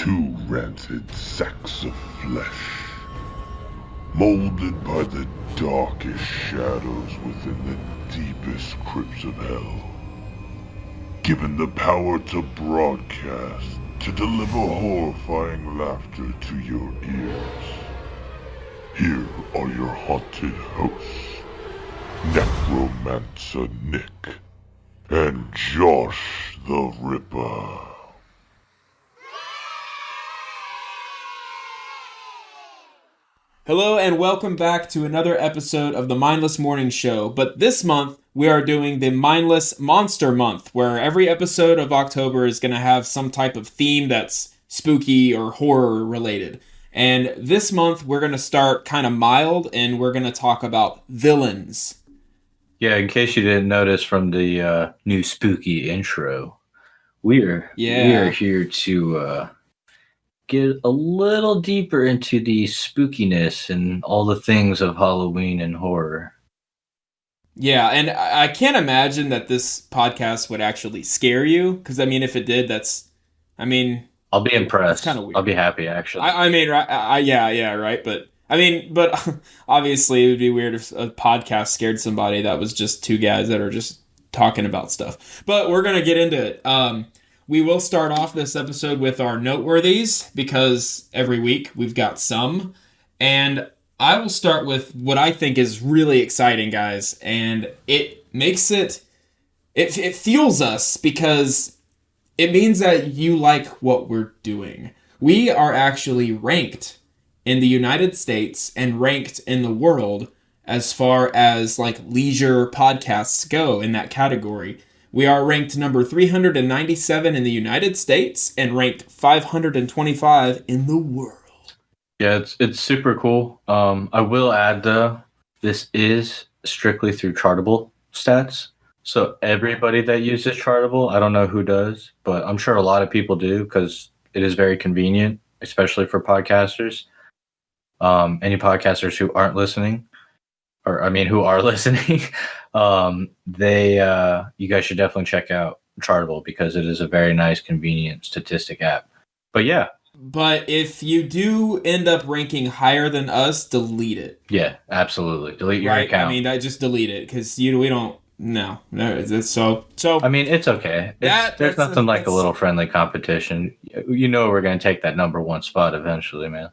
two rancid sacks of flesh, molded by the darkest shadows within the deepest crypts of hell, given the power to broadcast, to deliver horrifying laughter to your ears. Here are your haunted hosts, Necromancer Nick and Josh the Ripper. Hello and welcome back to another episode of the Mindless Morning Show, but this month we are doing the Mindless Monster Month, where every episode of October is going to have some type of theme that's spooky or horror related. And this month we're going to start kind of mild and we're going to talk about villains. Yeah, in case you didn't notice from the new spooky intro, we are here to get a little deeper into the spookiness and all the things of Halloween and horror. Yeah, and I can't imagine that this podcast would actually scare you, because, I mean, if it did, I'll be impressed. It's kind of weird. I'll be happy, actually. Right? But obviously it would be weird if a podcast scared somebody that was just two guys that are just talking about stuff. But we're going to get into it. We will start off this episode with our noteworthies, because every week we've got some. And I will start with what I think is really exciting, guys. And it makes it fuels us, because it means that you like what we're doing. We are actually ranked in the United States and ranked in the world as far as like leisure podcasts go in that category. We are ranked number 397 in the United States and ranked 525 in the world. Yeah, it's super cool. I will add, though, this is strictly through Chartable stats. So everybody that uses Chartable, I don't know who does, but I'm sure a lot of people do, because it is very convenient, especially for podcasters. Any podcasters who aren't listening, who are listening, you guys should definitely check out Chartable, because it is a very nice, convenient statistic app. But yeah. But if you do end up ranking higher than us, delete it. Yeah, absolutely. Delete your account. I mean, I just delete it, because we don't. No. So. I mean, it's okay. There's nothing like a little friendly competition. You know, we're going to take that number one spot eventually, man.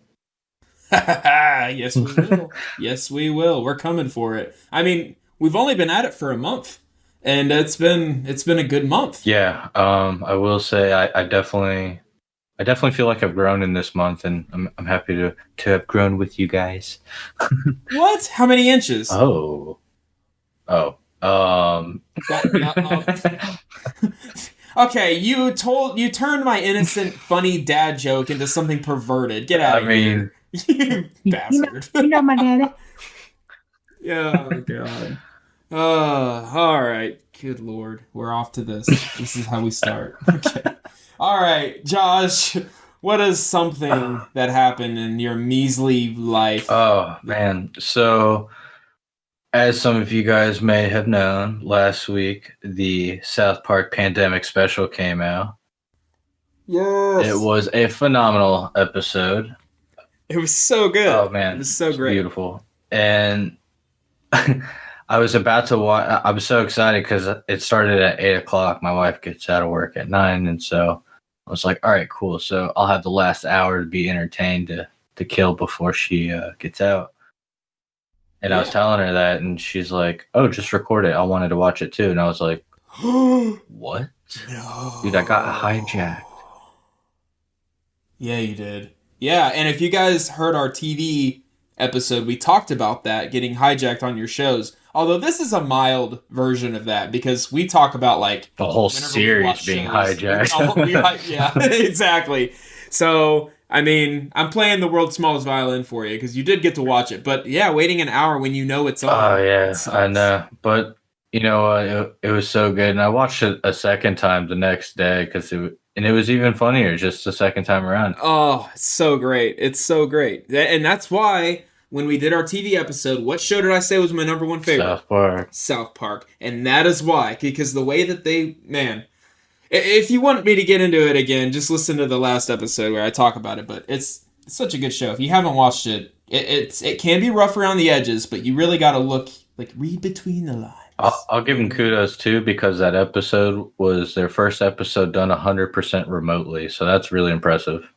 Yes, we will. Yes, we will. We're coming for it. I mean, we've only been at it for a month, and it's been a good month. Yeah. I will say I definitely feel like I've grown in this month, and I'm happy to have grown with you guys. What? How many inches? Okay, you turned my innocent, funny dad joke into something perverted. Get out of here. You bastard. You know my daddy. Yeah, oh God. All right. Good Lord. We're off to this. This is how we start. Okay. All right, Josh, what is something that happened in your measly life? Oh, man. So, as some of you guys may have known, last week, the South Park Pandemic Special came out. Yes. It was a phenomenal episode. It was so good. Oh, man. It was so great. Beautiful. And I was about to watch. I was so excited because it started at 8 o'clock. My wife gets out of work at 9. And so I was like, all right, cool. So I'll have the last hour to be entertained to kill before she gets out. And I was telling her that, and she's like, oh, just record it. I wanted to watch it too. And I was like, what? No. Dude, I got hijacked. Yeah, you did. Yeah, and if you guys heard our TV episode, we talked about that, getting hijacked on your shows. Although this is a mild version of that, because we talk about like the whole series being hijacked. Yeah, exactly. So, I mean, I'm playing the world's smallest violin for you, because you did get to watch it. But yeah, waiting an hour when you know it's on. Oh, yeah, I know. But, you know, it was so good. And I watched it a second time the next day, and it was even funnier just the second time around. Oh, it's so great. It's so great. And that's why when we did our TV episode, what show did I say was my number one favorite? South Park. South Park. And that is why. Because the way that If you want me to get into it again, just listen to the last episode where I talk about it. But it's such a good show. If you haven't watched it, it can be rough around the edges, but you really got to read between the lines. I'll give them kudos too, because that episode was their first episode done 100% remotely. So that's really impressive.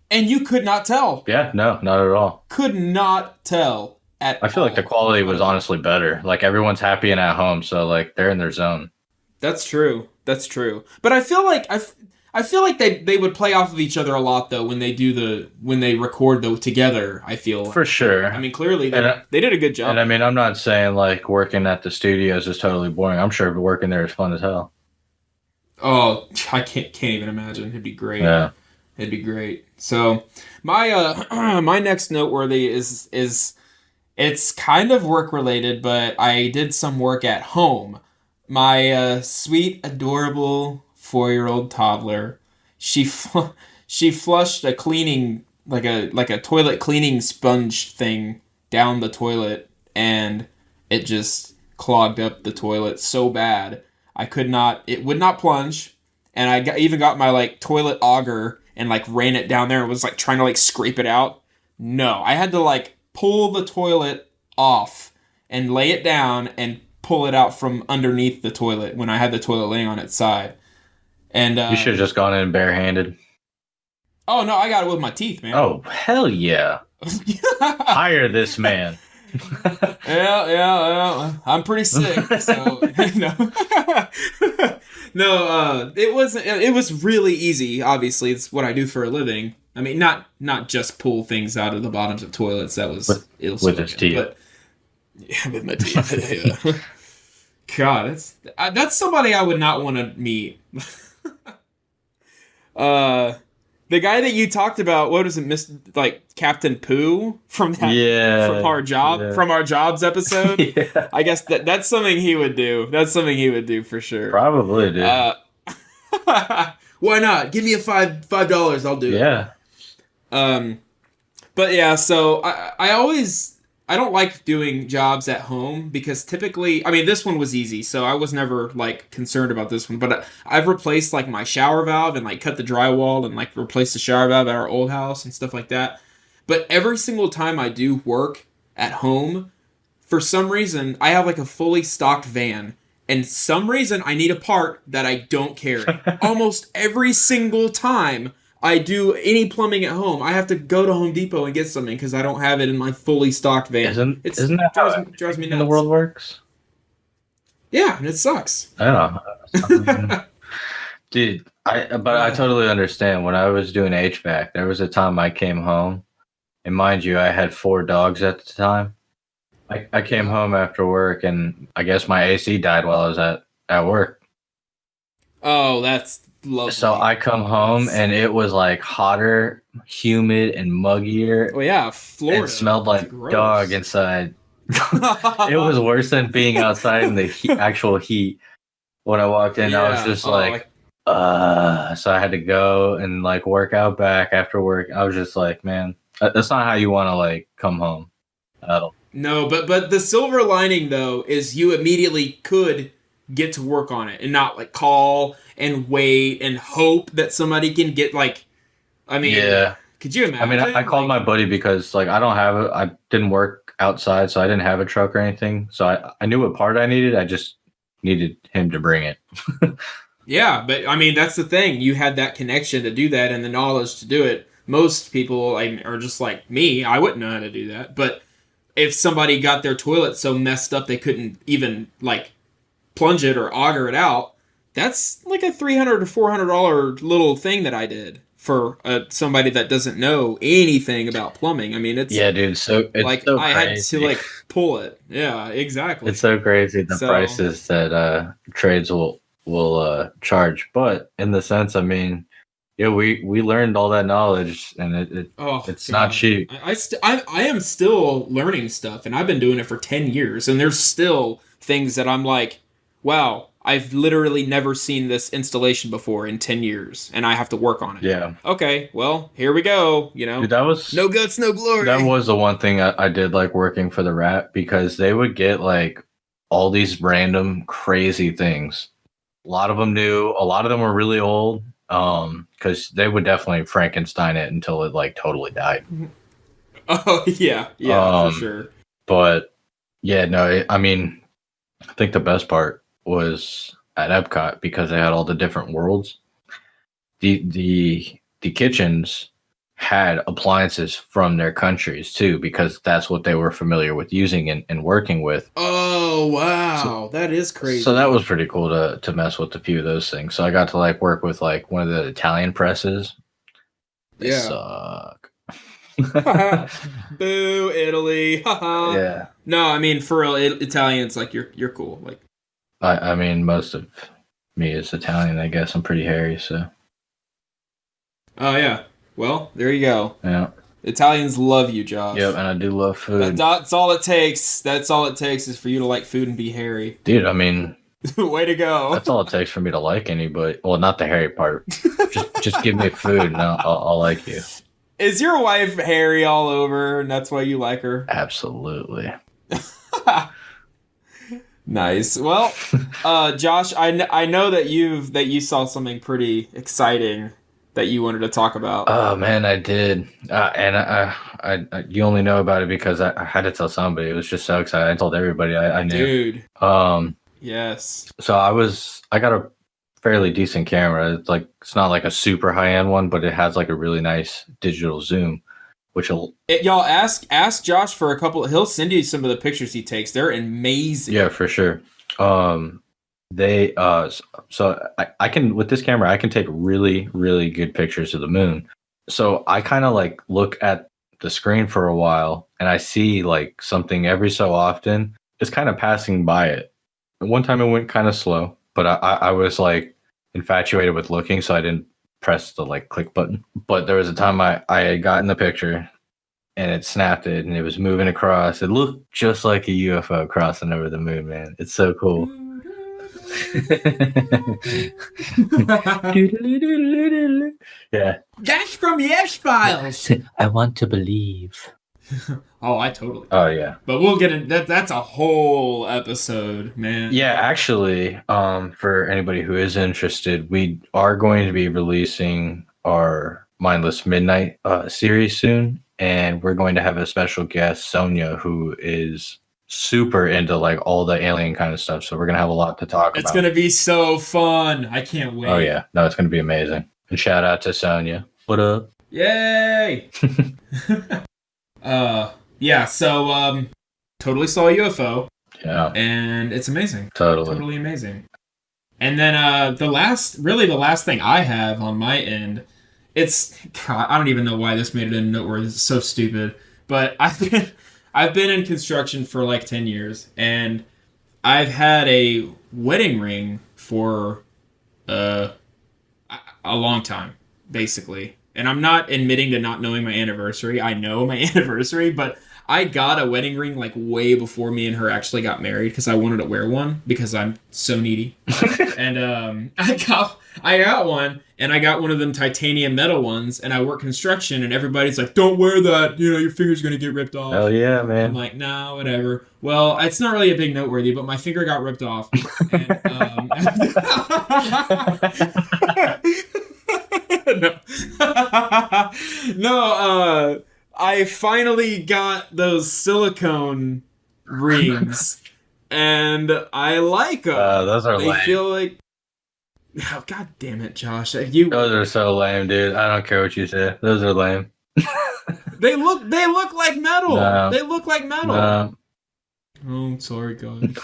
And you could not tell. Yeah, no, not at all. Could not tell at all. I feel like the quality was honestly better. Like everyone's happy and at home, so like they're in their zone. That's true. But I feel like I feel like they would play off of each other a lot though when they record together. I feel for sure. I mean, clearly they did a good job. And I mean, I'm not saying like working at the studios is totally boring. I'm sure working there is fun as hell. Oh, I can't even imagine. It'd be great. Yeah, it'd be great. So my my next noteworthy is it's kind of work related, but I did some work at home. My sweet, adorable 4-year-old toddler, she flushed a cleaning like a toilet cleaning sponge thing down the toilet, and it just clogged up the toilet so bad it would not plunge, and I even got my toilet auger and ran it down there and was trying to scrape it out. No, I had to pull the toilet off and lay it down and pull it out from underneath the toilet when I had the toilet laying on its side. And you should have just gone in barehanded. Oh no, I got it with my teeth, man. Oh hell yeah! Hire this man. Yeah. I'm pretty sick, so no. It was really easy. Obviously, it's what I do for a living. I mean, not just pull things out of the bottoms of toilets. That was with his teeth. But yeah, with my teeth. Yeah. God, that's somebody I would not want to meet. The guy that you talked about, what is it, Captain Pooh from our jobs episode? Yeah. I guess that's something he would do. That's something he would do for sure. Probably, dude. Why not? Give me a $5. I'll do it. Yeah. But yeah, so I don't like doing jobs at home because typically, I mean, this one was easy, so I was never concerned about this one. But I've replaced my shower valve and cut the drywall and replaced the shower valve at our old house and stuff like that. But every single time I do work at home, for some reason I have a fully stocked van, and some reason I need a part that I don't carry. Almost every single time I do any plumbing at home, I have to go to Home Depot and get something because I don't have it in my fully stocked van. Isn't that drives me nuts. In the world works? Yeah, and it sucks. I know. Dude, I totally understand. When I was doing HVAC, there was a time I came home, and mind you, I had 4 dogs at the time. I came home after work, and I guess my AC died while I was at work. Oh, that's lovely. So I come home and it was hotter, humid, and muggier. Well, yeah, Florida. It smelled like dog inside. It was worse than being outside in the actual heat. When I walked in, I was just so I had to go and work out back after work. I was just man, that's not how you want to come home at all. No, but the silver lining though is you immediately could get to work on it and not call and wait and hope that somebody can get yeah. Could you imagine? I mean, I called my buddy because I didn't work outside, so I didn't have a truck or anything. So I knew what part I needed. I just needed him to bring it. Yeah, but I mean, that's the thing. You had that connection to do that and the knowledge to do it. Most people are just like me. I wouldn't know how to do that. But if somebody got their toilet so messed up they couldn't even plunge it or auger it out, that's a $300 to $400 little thing that I did for somebody that doesn't know anything about plumbing. I mean, it's dude. So it's so I crazy. had to pull it. Yeah, exactly. It's so crazy the prices that trades will charge. But in the sense, I mean, yeah, we learned all that knowledge, and it's not cheap. I am still learning stuff, and I've been doing it for 10 years, and there's still things that I'm wow, I've literally never seen this installation before in 10 years, and I have to work on it. Yeah. Okay, well, here we go, Dude, that was no guts, no glory. That was the one thing I did working for the Rat, because they would get all these random crazy things. A lot of them new. A lot of them were really old. Because they would definitely Frankenstein it until it like totally died. Oh yeah, for sure. But yeah, no, I mean, I think the best part was at Epcot because they had all the different worlds. The kitchens had appliances from their countries too, because that's what they were familiar with using and working with. Oh wow, that is crazy. So that was pretty cool to mess with a few of those things. So I got to like work with like one of the Italian presses. They suck. Boo, Italy. Yeah. No, I mean for real, Italians like you're cool. Like I mean most of me is Italian, I guess. I'm pretty hairy, so. Oh yeah. Well, there you go. Yeah. Italians love you, Josh. Yep, and I do love food. That's all it takes. That's all it takes is for you to like food and be hairy. Dude, I mean, way to go. That's all it takes for me to like anybody. Well, not the hairy part. just give me food and I'll like you. Is your wife hairy all over and that's why you like her? Absolutely. Nice. Well, Josh, I know that you saw something pretty exciting that you wanted to talk about. Oh man, I did, and I you only know about it because I had to tell somebody. It was just so exciting. I told everybody I knew. Dude. Yes. So I got a fairly decent camera. It's not like a super high end one, but it has like a really nice digital zoom, y'all ask Josh for a couple. He'll send you some of the pictures he takes. They're amazing. Yeah, for sure. They so I can with this camera I can take really really good pictures of the moon. So I kind of like look at the screen for a while and I see like something every so often. It's kind of passing by it. One time it went kind of slow, but I was like infatuated with looking, so I didn't press the like click button. But there was a time I had gotten the picture and it snapped it and it was moving across. It looked just like a UFO crossing over the moon, man. It's so cool. Yeah. That's from Yes Files. I want to believe. Oh, I totally. Oh yeah. But we'll get in that's a whole episode, man. Yeah, actually, for anybody who is interested, we are going to be releasing our Mindless Midnight series soon, and we're going to have a special guest, Sonia, who is super into like all the alien kind of stuff. So we're gonna have a lot to talk about. It's gonna be so fun. I can't wait. Oh yeah, no, it's gonna be amazing. And shout out to Sonia. What up? Yay! Yeah. So totally saw a UFO. Yeah. And it's amazing. Totally amazing. And then the last thing I have on my end, I don't even know why this made it in noteworthy. It's so stupid. But I've been in construction for like 10 years, and I've had a wedding ring for a long time, basically. And I'm not admitting to not knowing my anniversary. I know my anniversary, but I got a wedding ring like way before me and her actually got married because I wanted to wear one because I'm so needy. And I got one, and I got one of them titanium metal ones, and I work construction, and everybody's like, don't wear that, your finger's gonna get ripped off. Hell yeah, man. I'm like, nah, whatever. Well, it's not really a big noteworthy, but my finger got ripped off. And, no, I finally got those silicone rings, and I like them. Those are lame. They feel like... Oh, God damn it, Josh. Those are so lame, dude. I don't care what you say. Those are lame. They look like metal. No. They look like metal. No. Oh, sorry, God.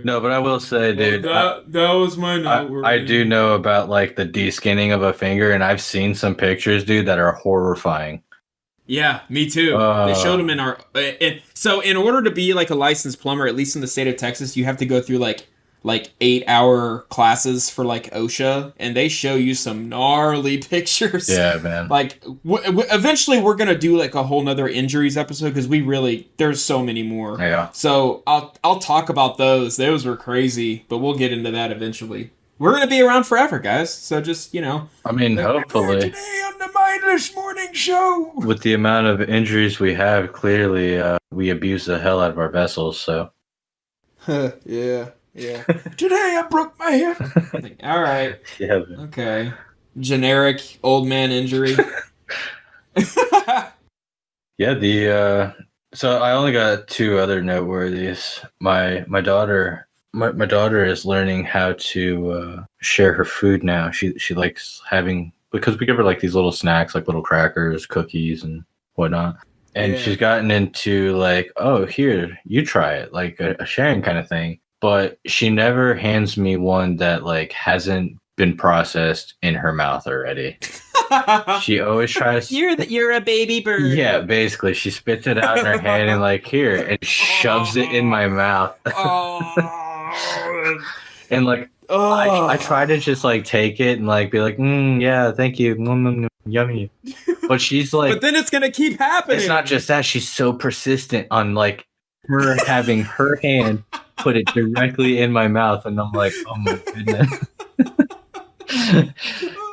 No, but I will say, dude. That was my note. I do know about like the de-skinning of a finger, and I've seen some pictures, dude, that are horrifying. Yeah, me too. They showed them in our... so in order to be like a licensed plumber, at least in the state of Texas, you have to go through like 8-hour classes for like OSHA, and they show you some gnarly pictures. Yeah, man. Like eventually we're gonna do like a whole nother injuries episode because there's so many more. Yeah. So I'll talk about those. Those were crazy, but we'll get into that eventually. We're gonna be around forever, guys. So just I mean, hopefully. Today on the Mindless Morning Show. With the amount of injuries we have, clearly we abuse the hell out of our vessels. So. Yeah. Yeah. Today I broke my hip. Like, all right. Yeah. Man. Okay. Generic old man injury. Yeah. So I only got two other noteworthies. My daughter. My daughter is learning how to share her food now. She likes having, because we give her like these little snacks, like little crackers, cookies, and whatnot. And she's gotten into like, oh, here, you try it, like a sharing kind of thing. But she never hands me one that like hasn't been processed in her mouth already. She always tries. You're a baby bird. Yeah, basically, she spits it out in her hand and like here, and shoves it in my mouth. And like, I try to just like take it and like be like, yeah, thank you, yummy. But she's like, but then it's gonna keep happening. It's not just that; she's so persistent on like her having her hand put it directly in my mouth, and I'm like, oh my goodness.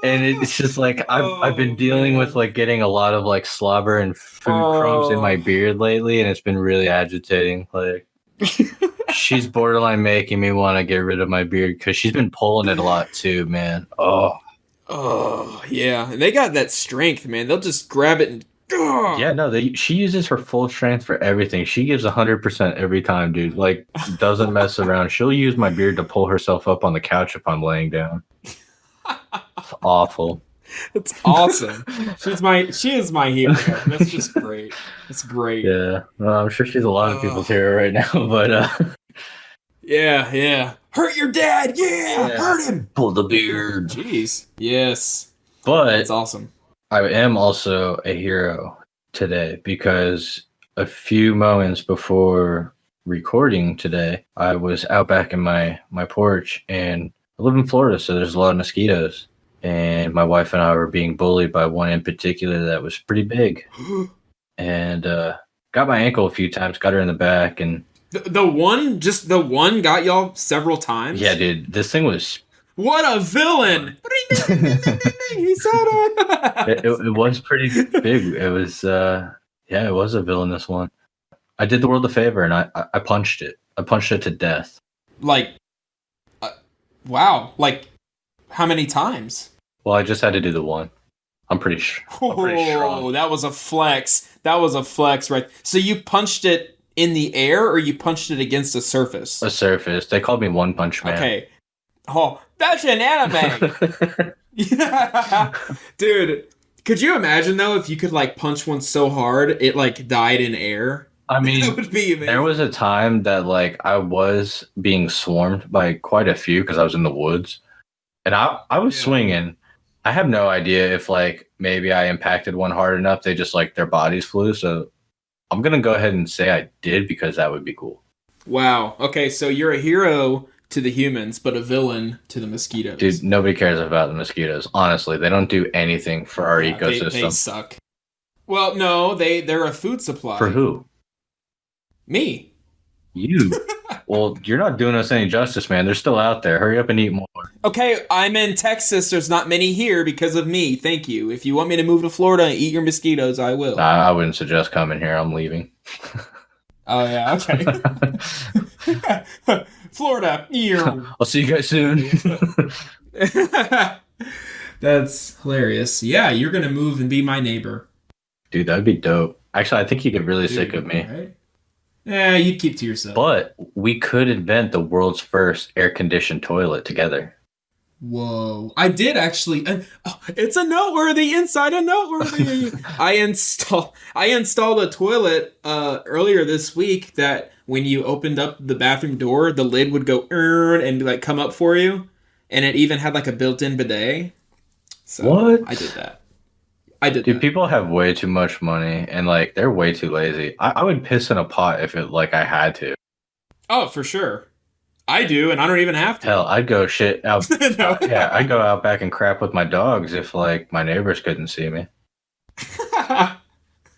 And it's just like I've been dealing with like getting a lot of like slobber and food crumbs in my beard lately, and it's been really agitating. Like, she's borderline making me want to get rid of my beard because she's been pulling it a lot too, man. Oh yeah, and they got that strength, man. They'll just grab it and. Yeah, no, she uses her full strength for everything. She gives 100% every time, dude. Like, doesn't mess around. She'll use my beard to pull herself up on the couch if I'm laying down. It's awful. It's awesome. She is my hero. That's just great. It's great. Yeah, well, I'm sure she's a lot of people's hero right now, but yeah. Hurt your dad, yeah. Hurt him. Pull the beard. Jeez. Yes. But that's awesome. I am also a hero today because a few moments before recording today, I was out back in my porch, and I live in Florida, so there's a lot of mosquitoes. And my wife and I were being bullied by one in particular that was pretty big. And got my ankle a few times, got her in the back. And the one got y'all several times? Yeah, dude, this thing was... What a villain! He said it. It was pretty big. It was, it was a villainous one. I did the world a favor, and I punched it. I punched it to death. Like, wow. Like, how many times? Well, I just had to do the one. I'm pretty strong. Oh, that was a flex. Right? So you punched it in the air, or you punched it against a surface? A surface. They called me One Punch Man. Okay. Oh, that's an anime. Yeah. Dude, could you imagine though if you could like punch one so hard it like died in air? I mean, that would be amazing. There was a time that like I was being swarmed by quite a few because I was in the woods, and I was swinging. I have no idea if like maybe I impacted one hard enough they just like their bodies flew. So I'm gonna go ahead and say I did because that would be cool. Wow. Okay, so you're a hero to the humans, but a villain to the mosquitoes. Dude, nobody cares about the mosquitoes. Honestly, they don't do anything for our ecosystem. They suck. Well, no, they're a food supply. For who? Me. You. Well, you're not doing us any justice, man. They're still out there. Hurry up and eat more. Okay, I'm in Texas. There's not many here because of me. Thank you. If you want me to move to Florida and eat your mosquitoes, I will. I wouldn't suggest coming here. I'm leaving. Oh, yeah, okay. Florida. I'll see you guys soon. That's hilarious. Yeah, you're going to move and be my neighbor. Dude, that'd be dope. Actually, I think you'd get really sick of me. Right? Yeah, you'd keep to yourself. But we could invent the world's first air-conditioned toilet together. Whoa. I did actually. It's a noteworthy inside a noteworthy. I installed a toilet earlier this week that when you opened up the bathroom door, the lid would go and like come up for you. And it even had like a built-in bidet. So what? I did that. Dude, people have way too much money and like they're way too lazy. I would piss in a pot if it like I had to. Oh, for sure. I do, and I don't even have to. Hell, I'd go shit out. No. Yeah, I'd go out back and crap with my dogs if like my neighbors couldn't see me.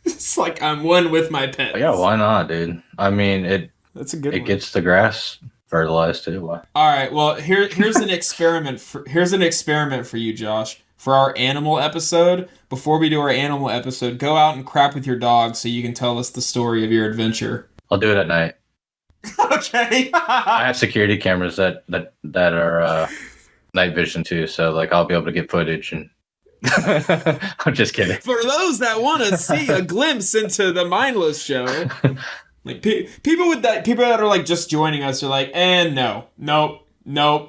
It's like I'm one with my pets. Yeah, why not, dude? I mean, that's a good one. It gets the grass fertilized too. Why? All right, well, here's an experiment. Here's an experiment for you, Josh. For our animal episode, before we do our animal episode, go out and crap with your dog so you can tell us the story of your adventure. I'll do it at night. Okay. I have security cameras that are night vision too, so like I'll be able to get footage. And I'm just kidding. For those that want to see a glimpse into the Mindless Show, like people that are like just joining us are like, nope.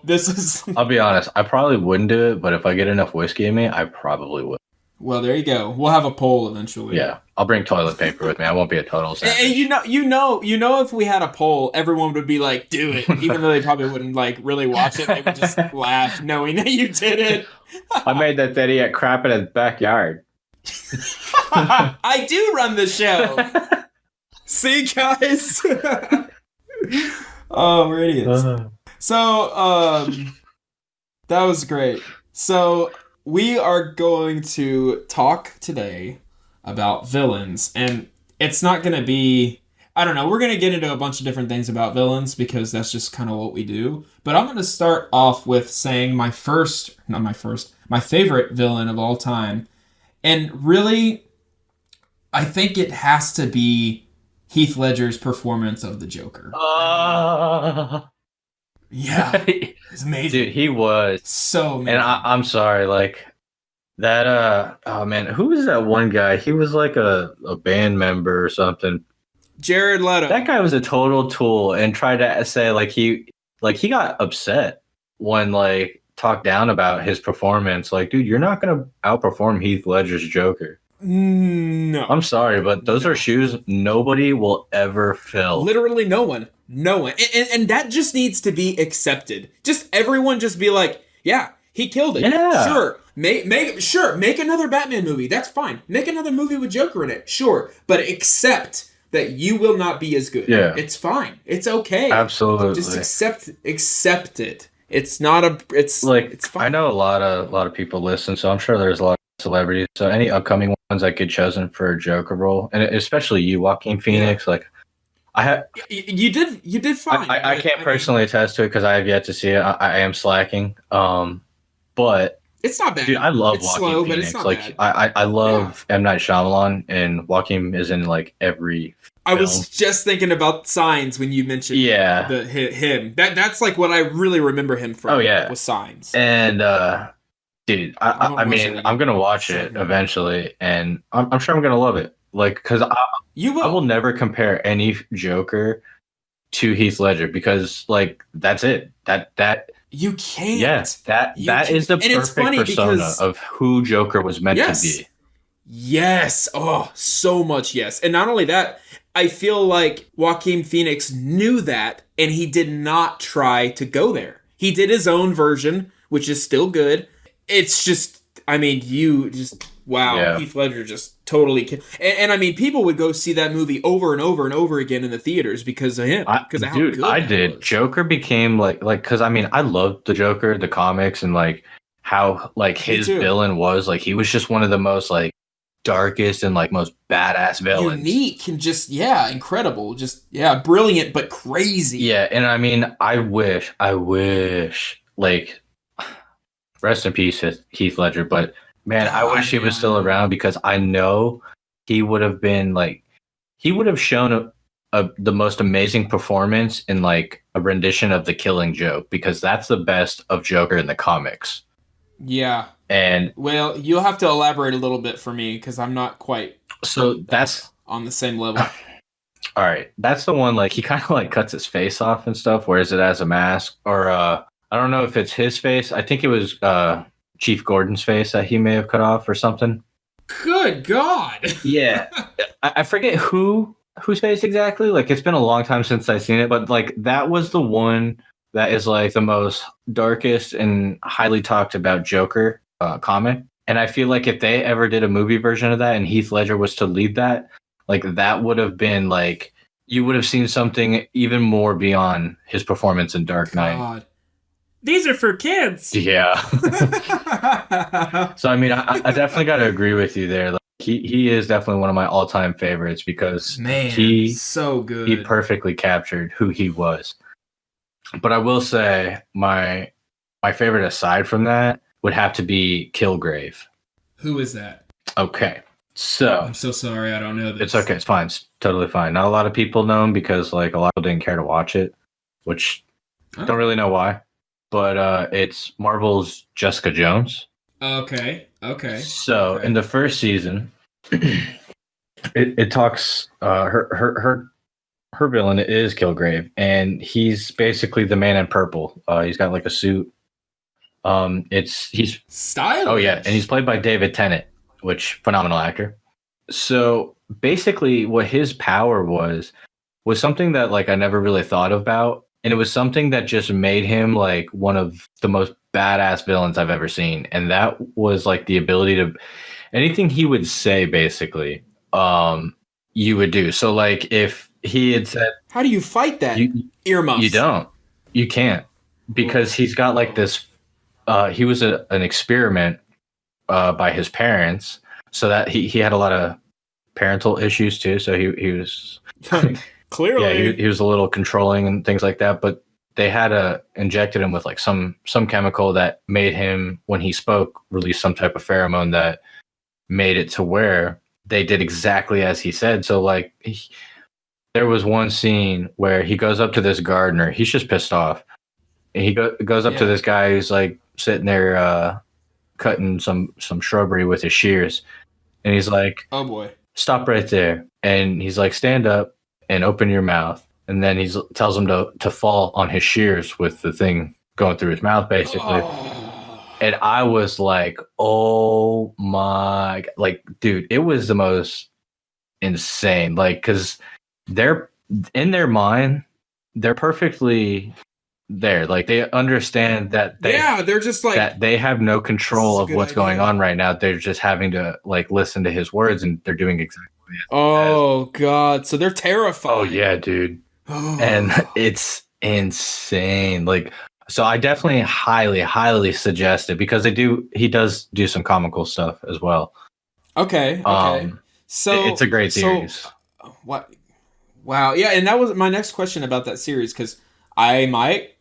This is. I'll be honest. I probably wouldn't do it, but if I get enough whiskey in me, I probably would. Well, there you go. We'll have a poll eventually. Yeah, I'll bring toilet paper with me. I won't be a total savage. And you know, if we had a poll, everyone would be like, "Do it," even though they probably wouldn't like really watch it. They would just laugh, knowing that you did it. I made that idiot crap in his backyard. I do run the show. See, guys. Oh, we're idiots. So, that was great. So, we are going to talk today about villains, and it's not going to be, I don't know, we're going to get into a bunch of different things about villains because that's just kind of what we do. But I'm going to start off with saying my favorite villain of all time. And really, I think it has to be Heath Ledger's performance of the Joker. Yeah, it's amazing. Dude, he was so amazing. And I'm sorry, like that. Oh man, who was that one guy? He was like a band member or something. Jared Leto. That guy was a total tool and tried to say he got upset when like talked down about his performance. Like, dude, you're not gonna outperform Heath Ledger's Joker. No. I'm sorry, but those are shoes nobody will ever fill. Literally no one. No one. And that just needs to be accepted. Just everyone just be like, yeah, he killed it. Yeah. Sure. Make another Batman movie. That's fine. Make another movie with Joker in it. Sure. But accept that you will not be as good. Yeah. It's fine. It's okay. Absolutely. Just accept it. It's not it's fine. I know a lot of people listen, so I'm sure there's a lot of celebrities. So any upcoming ones that get chosen for a Joker role, and especially you, Joaquin Phoenix, like you did fine. I can't personally attest to it because I have yet to see it. I am slacking. But it's not bad. Dude, I love it's Joaquin slow, Phoenix. but it's not like bad. I love M. Night Shyamalan, and Joaquin is in like every I was just thinking about Signs when you mentioned him. That's like what I really remember him from. Oh yeah, was Signs. And dude, I mean, I'm gonna watch it eventually, and I'm sure I'm gonna love it. Like, because I will never compare any Joker to Heath Ledger because like that's it. That you can't. Yes, that is the perfect persona of who Joker was meant to be. Yes. Oh, so much yes. And not only that, I feel like Joaquin Phoenix knew that, and he did not try to go there. He did his own version, which is still good. It's just, I mean, Heath Ledger just totally... And I mean, people would go see that movie over and over and over again in the theaters because of him. Because of how good I did. Was. Joker became like, because I mean, I loved the Joker, the comics, and like how like his villain was. Like, he was just one of the most like darkest and like most badass villains. Unique and just incredible, just brilliant but crazy. Yeah, and I mean, I wish like rest in peace Heath Ledger, but man, I wish he was still around because I know he would have shown the most amazing performance in like a rendition of The Killing Joke, because that's the best of Joker in the comics. Yeah. And well, you'll have to elaborate a little bit for me because I'm not quite that's on the same level. All right, that's the one like he kind of like cuts his face off and stuff. Wears it as a mask, or I don't know if it's his face. I think it was Chief Gordon's face that he may have cut off or something. Good God! Yeah, I forget whose face exactly. Like, it's been a long time since I've seen it, but like that was the one that is like the most darkest and highly talked about Joker comic. And I feel like if they ever did a movie version of that and Heath Ledger was to lead that, like that would have been like, you would have seen something even more beyond his performance in Dark Knight. God. These are for kids. Yeah. So I mean, I definitely got to agree with you there. Like, he is definitely one of my all-time favorites because he's so good. He perfectly captured who he was. But I will say my favorite aside from that would have to be Kilgrave. Who is that? Okay. So I'm so sorry, I don't know this. it's okay. It's fine. It's totally fine. Not a lot of people know him because like a lot of people didn't care to watch it, which don't really know why. But it's Marvel's Jessica Jones. Okay. So in the first season, it talks her villain is Kilgrave, and he's basically the man in purple. He's got like a suit. He's stylish. Oh yeah, and he's played by David Tennant, which phenomenal actor. So basically, what his power was something that like I never really thought about, and it was something that just made him like one of the most badass villains I've ever seen, and that was like the ability to anything he would say basically, you would do. So like if he had said, how do you fight that? Earmuffs. You don't. You can't because he's got like this. He was an experiment by his parents, so that he had a lot of parental issues too. So he was clearly he was a little controlling and things like that. But they had injected him with like some chemical that made him, when he spoke, release some type of pheromone that made it to where they did exactly as he said. So like there was one scene where he goes up to this gardener. He's just pissed off. And he goes up to this guy who's like sitting there cutting some shrubbery with his shears. And he's like, oh boy, stop right there. And he's like, stand up and open your mouth. And then he tells him to fall on his shears with the thing going through his mouth, basically. And I was like, oh my, like, dude, it was the most insane. Like, because they're in their mind, they're perfectly there. Like, they understand that they're just like that they have no control of what's going on right now. They're just having to like listen to his words, and they're doing exactly God. So they're terrified. Oh yeah, dude. And it's insane. Like, so I definitely highly suggest it because he does do some comical stuff as well. Okay. So it's a great series. What? Wow. Yeah, and that was my next question about that series, because I might.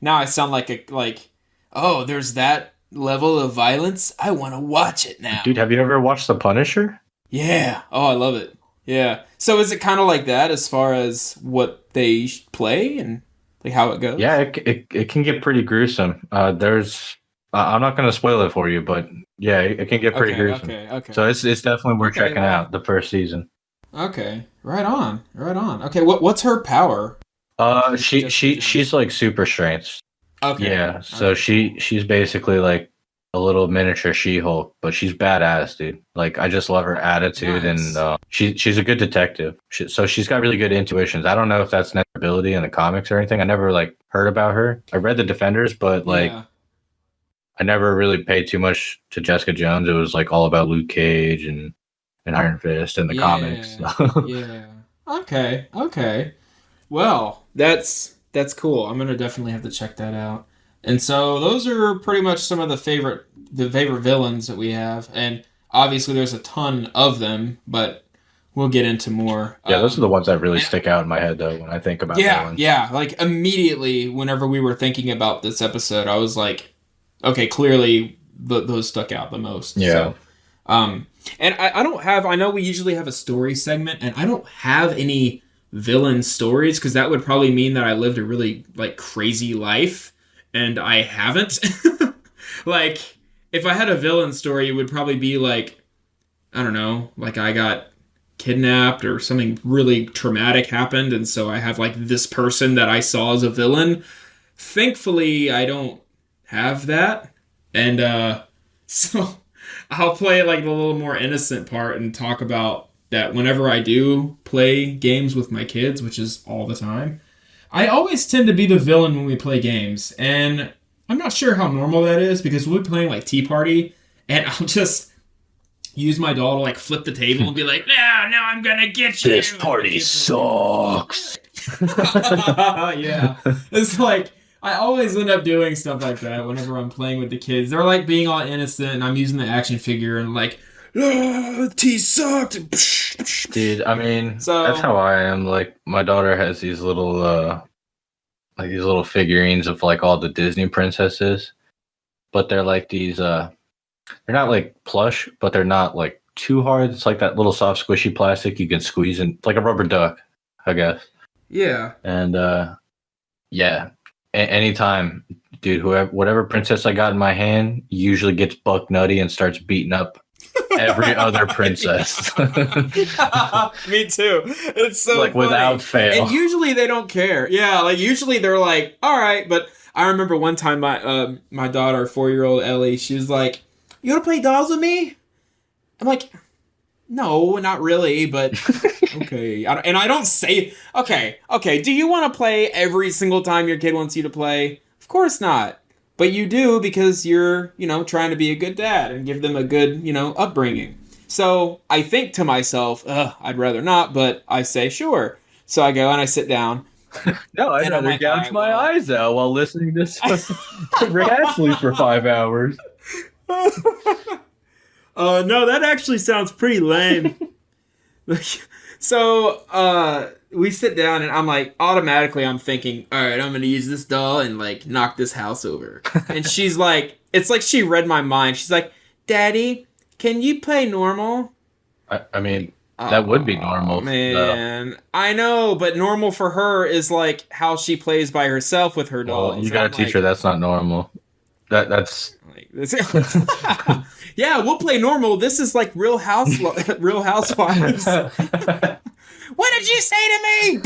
Now I sound like oh, there's that level of violence. I want to watch it now. Dude, have you ever watched The Punisher? Yeah. Oh, I love it. Yeah. So is it kind of like that as far as what they play and like how it goes? Yeah, it can get pretty gruesome. I'm not going to spoil it for you, but yeah, it can get pretty gruesome. Okay. So it's definitely worth checking out the first season. Okay. Right on. Okay. What's her power? She's like super strength. Okay. Yeah. So she's basically like a little miniature She-Hulk, but she's badass, dude. Like, I just love her attitude, and she's a good detective. So she's got really good intuitions. I don't know if that's an ability in the comics or anything. I never like heard about her. I read the Defenders, but like I never really paid too much to Jessica Jones. It was like all about Luke Cage and Iron Fist in the comics. So. Yeah. Okay. Well, that's cool. I'm gonna definitely have to check that out. And so those are pretty much some of the favorite villains that we have, and obviously there's a ton of them, but we'll get into more. Yeah, those are the ones that really stick out in my head though when I think about villains. Yeah. Like immediately, whenever we were thinking about this episode, I was like, okay, clearly those stuck out the most. Yeah. So, and I don't have. I know we usually have a story segment, and I don't have any villain stories because that would probably mean that I lived a really like crazy life. And I haven't. Like, if I had a villain story, it would probably be like, I don't know, like I got kidnapped or something really traumatic happened, and so I have like this person that I saw as a villain. Thankfully, I don't have that, and so I'll play like the little more innocent part and talk about that whenever I do play games with my kids, which is all the time. I always tend to be the villain when we play games, and I'm not sure how normal that is because we'll be playing like Tea Party, and I'll just use my doll to like flip the table and be like, no, I'm gonna get you. This party sucks. Yeah. It's like, I always end up doing stuff like that whenever I'm playing with the kids. They're like being all innocent, and I'm using the action figure and like, tea sucked. Dude, I mean, that's how I am. Like, my daughter has these little figurines of like all the Disney princesses, but they're like these they're not like plush, but they're not like too hard. It's like that little soft, squishy plastic you can squeeze in, like a rubber duck, I guess. Yeah. And yeah, anytime, dude, whatever princess I got in my hand usually gets buck nutty and starts beating up every other princess. Me too. It's so like funny. Without fail. And usually they don't care. Yeah, like usually they're like, all right. But I remember one time my daughter, 4-year-old Ellie, she was like, "You want to play dolls with me?" I'm like, "No, not really, but okay." And I don't say, okay. Do you want to play every single time your kid wants you to play? Of course not. But you do because you're, trying to be a good dad and give them a good, upbringing. So I think to myself, I'd rather not, but I say, sure. So I go and I sit down. No, I'd rather gouge my eyes out while listening to Rick Astley for 5 hours. No, that actually sounds pretty lame. So, we sit down and I'm like, automatically I'm thinking, all right, I'm going to use this doll and like knock this house over. And she's like, it's like she read my mind. She's like, "Daddy, can you play normal?" I mean, that would be normal. Man, I know, but normal for her is like how she plays by herself with her dolls. Well, you got to teach her that's not normal. That's like, yeah, we'll play normal. This is like Real Housewives. What did you say to me?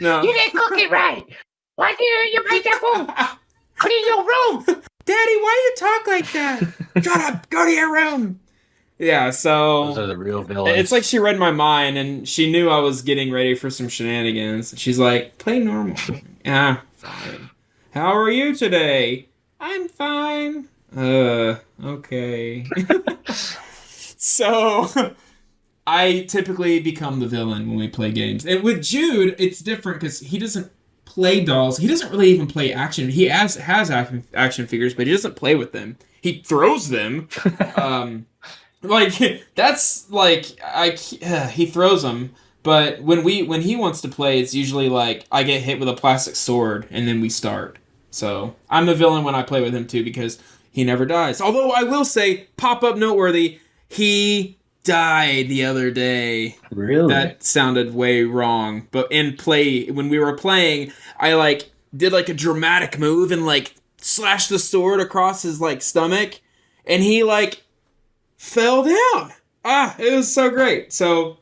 No. You didn't cook it right. Why didn't you make that food? Go to your room. Daddy, why you talk like that? Shut up. Go to your room. Yeah, so... Those are the real villains. It's like she read my mind, and she knew I was getting ready for some shenanigans. She's like, play normal. Yeah, fine. How are you today? I'm fine. Okay. So... I typically become the villain when we play games. And with Jude, it's different because he doesn't play dolls. He doesn't really even play action. He has action figures, but he doesn't play with them. He throws them. That's like he throws them. But when he wants to play, it's usually like I get hit with a plastic sword and then we start. So I'm the villain when I play with him too because he never dies. Although I will say, pop-up noteworthy, he died the other day. Really? That sounded way wrong. But when we were playing, I did a dramatic move and slashed the sword across his stomach, and he fell down. It was so great. So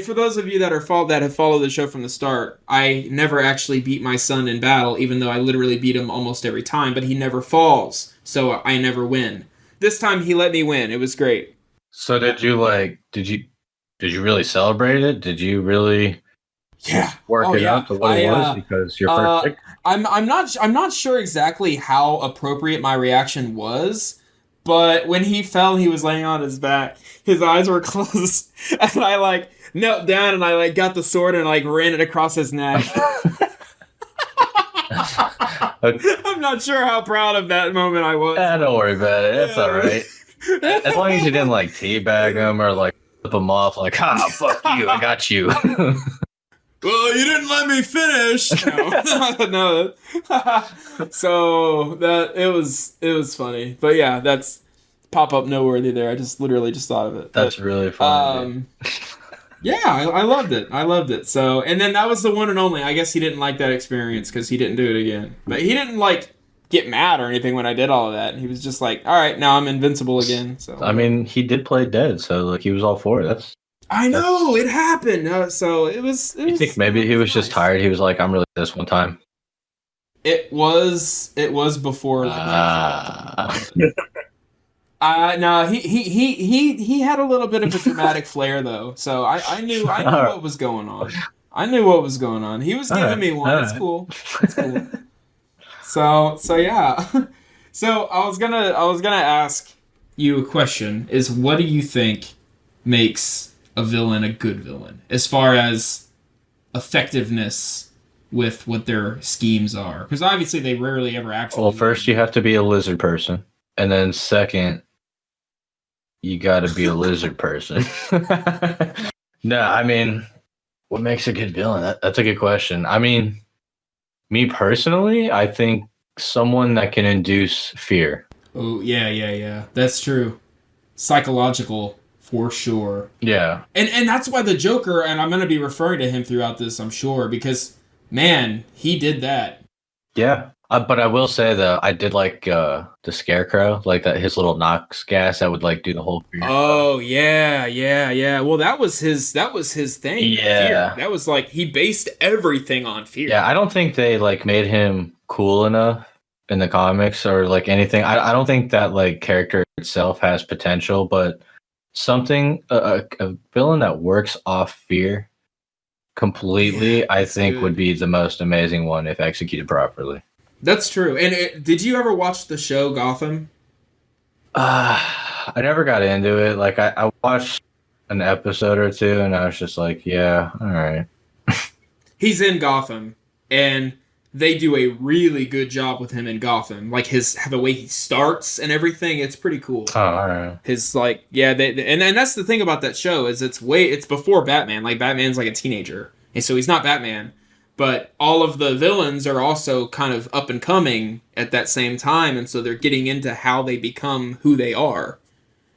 for those of you that have followed the show from the start, I never actually beat my son in battle, even though I literally beat him almost every time, but he never falls, so I never win. This time he let me win. It was great. So did you really celebrate it? Did you really work it out to what it was because your first pick? I'm not sure exactly how appropriate my reaction was, but when he fell, he was laying on his back. His eyes were closed, and I knelt down and I got the sword and ran it across his neck. I'm not sure how proud of that moment I was. Don't worry about it. It's all right. As long as you didn't teabag him or flip him off, fuck you, I got you. Well, you didn't let me finish. No. So that it was funny, but yeah, that's pop-up noteworthy there. I just literally thought of it. That's really funny. Yeah, I loved it. So, and then that was the one and only. I guess he didn't like that experience because he didn't do it again. But he didn't get mad or anything when I did all of that. He was just all right, now I'm invincible again. So I mean, he did play dead, so he was all for it. I know it happened. So it was. You think maybe he was just tired? He was like, "I'm really this one time." It was before. No, he had a little bit of a dramatic flair though, so I knew what was going on. He was giving me one. It's cool. So yeah. So I was gonna ask you a question. Is what do you think makes a villain a good villain, as far as effectiveness with what their schemes are? Because obviously they rarely ever actually. Well, first you have to be a lizard person, and then second, you got to be a lizard person. No, I mean, what makes a good villain? That's a good question. I mean, me personally, I think someone that can induce fear. Oh, yeah. That's true. Psychological for sure. Yeah. And that's why the Joker, and I'm going to be referring to him throughout this, I'm sure, because, man, he did that. Yeah. But I will say, though, I did like the Scarecrow, like that his little Nox gas that would like do the whole fear Oh, yeah. Well, that was his thing. Yeah. Fear. That was like, he based everything on fear. Yeah, I don't think they like made him cool enough in the comics or like anything. I don't think that like character itself has potential, but something a villain that works off fear completely, I think good. would be the most amazing one if executed properly. That's true. And did you ever watch the show Gotham? I never got into it. Like I watched an episode or two and I was just like, yeah, all right. He's in Gotham, and they do a really good job with him in Gotham. Like the way he starts and everything, it's pretty cool. Oh, all right. His like, yeah, and that's the thing about that show is it's before Batman. Like Batman's like a teenager, and so he's not Batman. But all of the villains are also kind of up and coming at that same time, and so they're getting into how they become who they are,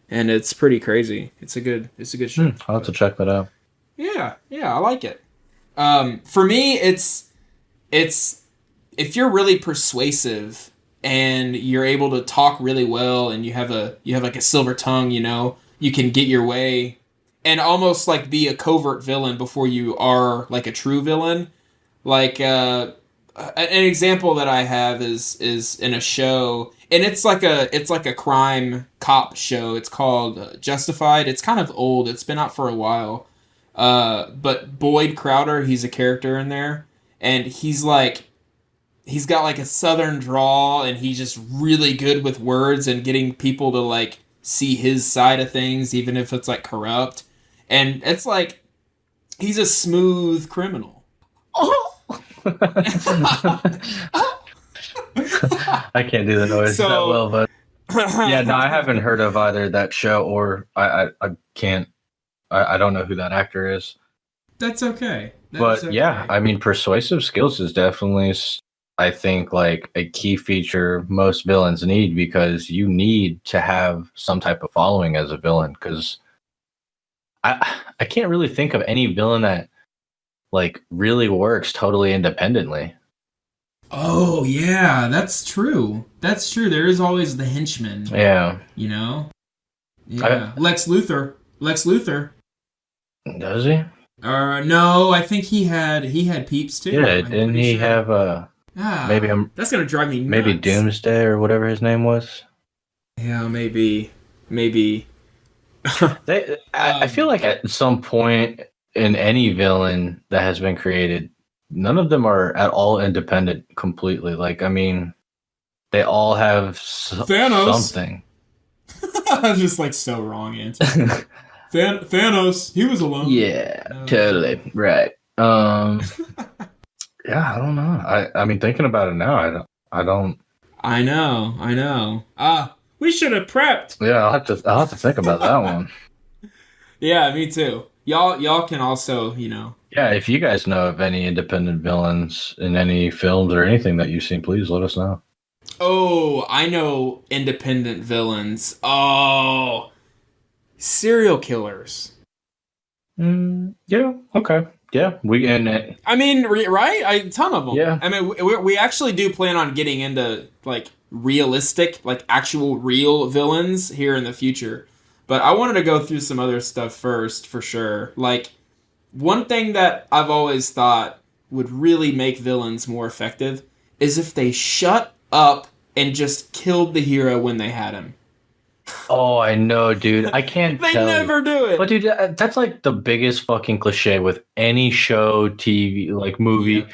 and it's pretty crazy. It's a good show. I'll have to check that out. Yeah, I like it. For me, it's if you're really persuasive and you're able to talk really well, and you have like a silver tongue, you can get your way, and almost like be a covert villain before you are like a true villain. Like an example that I have is in a show, and it's like a crime cop show. It's called Justified. It's kind of old. It's been out for a while. But Boyd Crowder, he's a character in there, and he's got like a southern drawl, and he's just really good with words and getting people to like see his side of things, even if it's like corrupt. And it's like he's a smooth criminal. I can't do the noise that well, but yeah, no, I haven't heard of either that show or I can't. I don't know who that actor is. That's okay. Yeah, I mean, persuasive skills is definitely, I think, like a key feature most villains need, because you need to have some type of following as a villain. Because I can't really think of any villain that like really works totally independently. Oh yeah, that's true. There is always the henchman. Yeah. Yeah. Lex Luthor. Does he? No, I think he had peeps too. Yeah, didn't he have maybe that's gonna drive me nuts. Maybe Doomsday or whatever his name was? Yeah, maybe. I feel like at some point in any villain that has been created, none of them are at all independent completely. Like, I mean, they all have something. Just like so wrong answer. Thanos, he was alone. Yeah, totally right. Yeah, I don't know. I mean, thinking about it now, I don't. I know. We should have prepped. Yeah, I'll have to think about that one. Yeah, me too. Y'all can also, Yeah, if you guys know of any independent villains in any films or anything that you've seen, please let us know. Oh, I know independent villains. Oh, serial killers. Yeah, okay. Yeah, we end it. I mean, right? A ton of them. Yeah. I mean, we actually do plan on getting into, like, realistic, like, actual real villains here in the future. But I wanted to go through some other stuff first, for sure. Like, one thing that I've always thought would really make villains more effective is if they shut up and just killed the hero when they had him. Oh, I know, dude. I can't They never do it. But, dude, that's like the biggest fucking cliche with any show, TV, like movie. Yeah.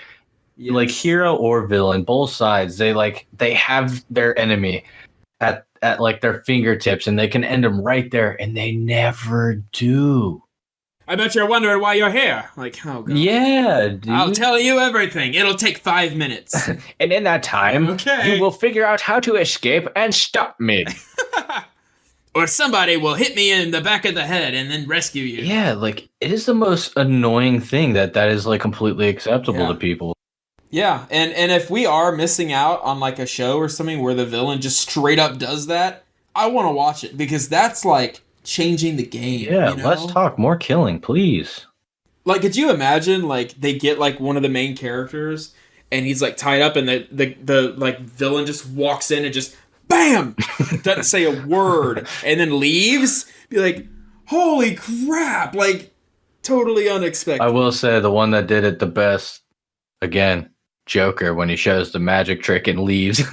Yes. Like hero or villain, both sides, they have their enemy at like their fingertips, and they can end them right there, and they never do. I bet you're wondering why you're here. Like, oh god. Yeah, dude. I'll tell you everything. It'll take 5 minutes. And in that time, you will figure out how to escape and stop me. Or somebody will hit me in the back of the head and then rescue you. Yeah, like, it is the most annoying thing that is, like, completely acceptable to people. Yeah, and if we are missing out on, like, a show or something where the villain just straight up does that, I want to watch it, because that's, like, changing the game. Yeah, you know? let's talk more killing, please. Like, could you imagine, like, they get, like, one of the main characters, and he's, like, tied up, and the like, villain just walks in and just, BAM! Doesn't say a word, and then leaves? Be like, holy crap! Like, totally unexpected. I will say the one that did it the best, again, Joker, when he shows the magic trick and leaves.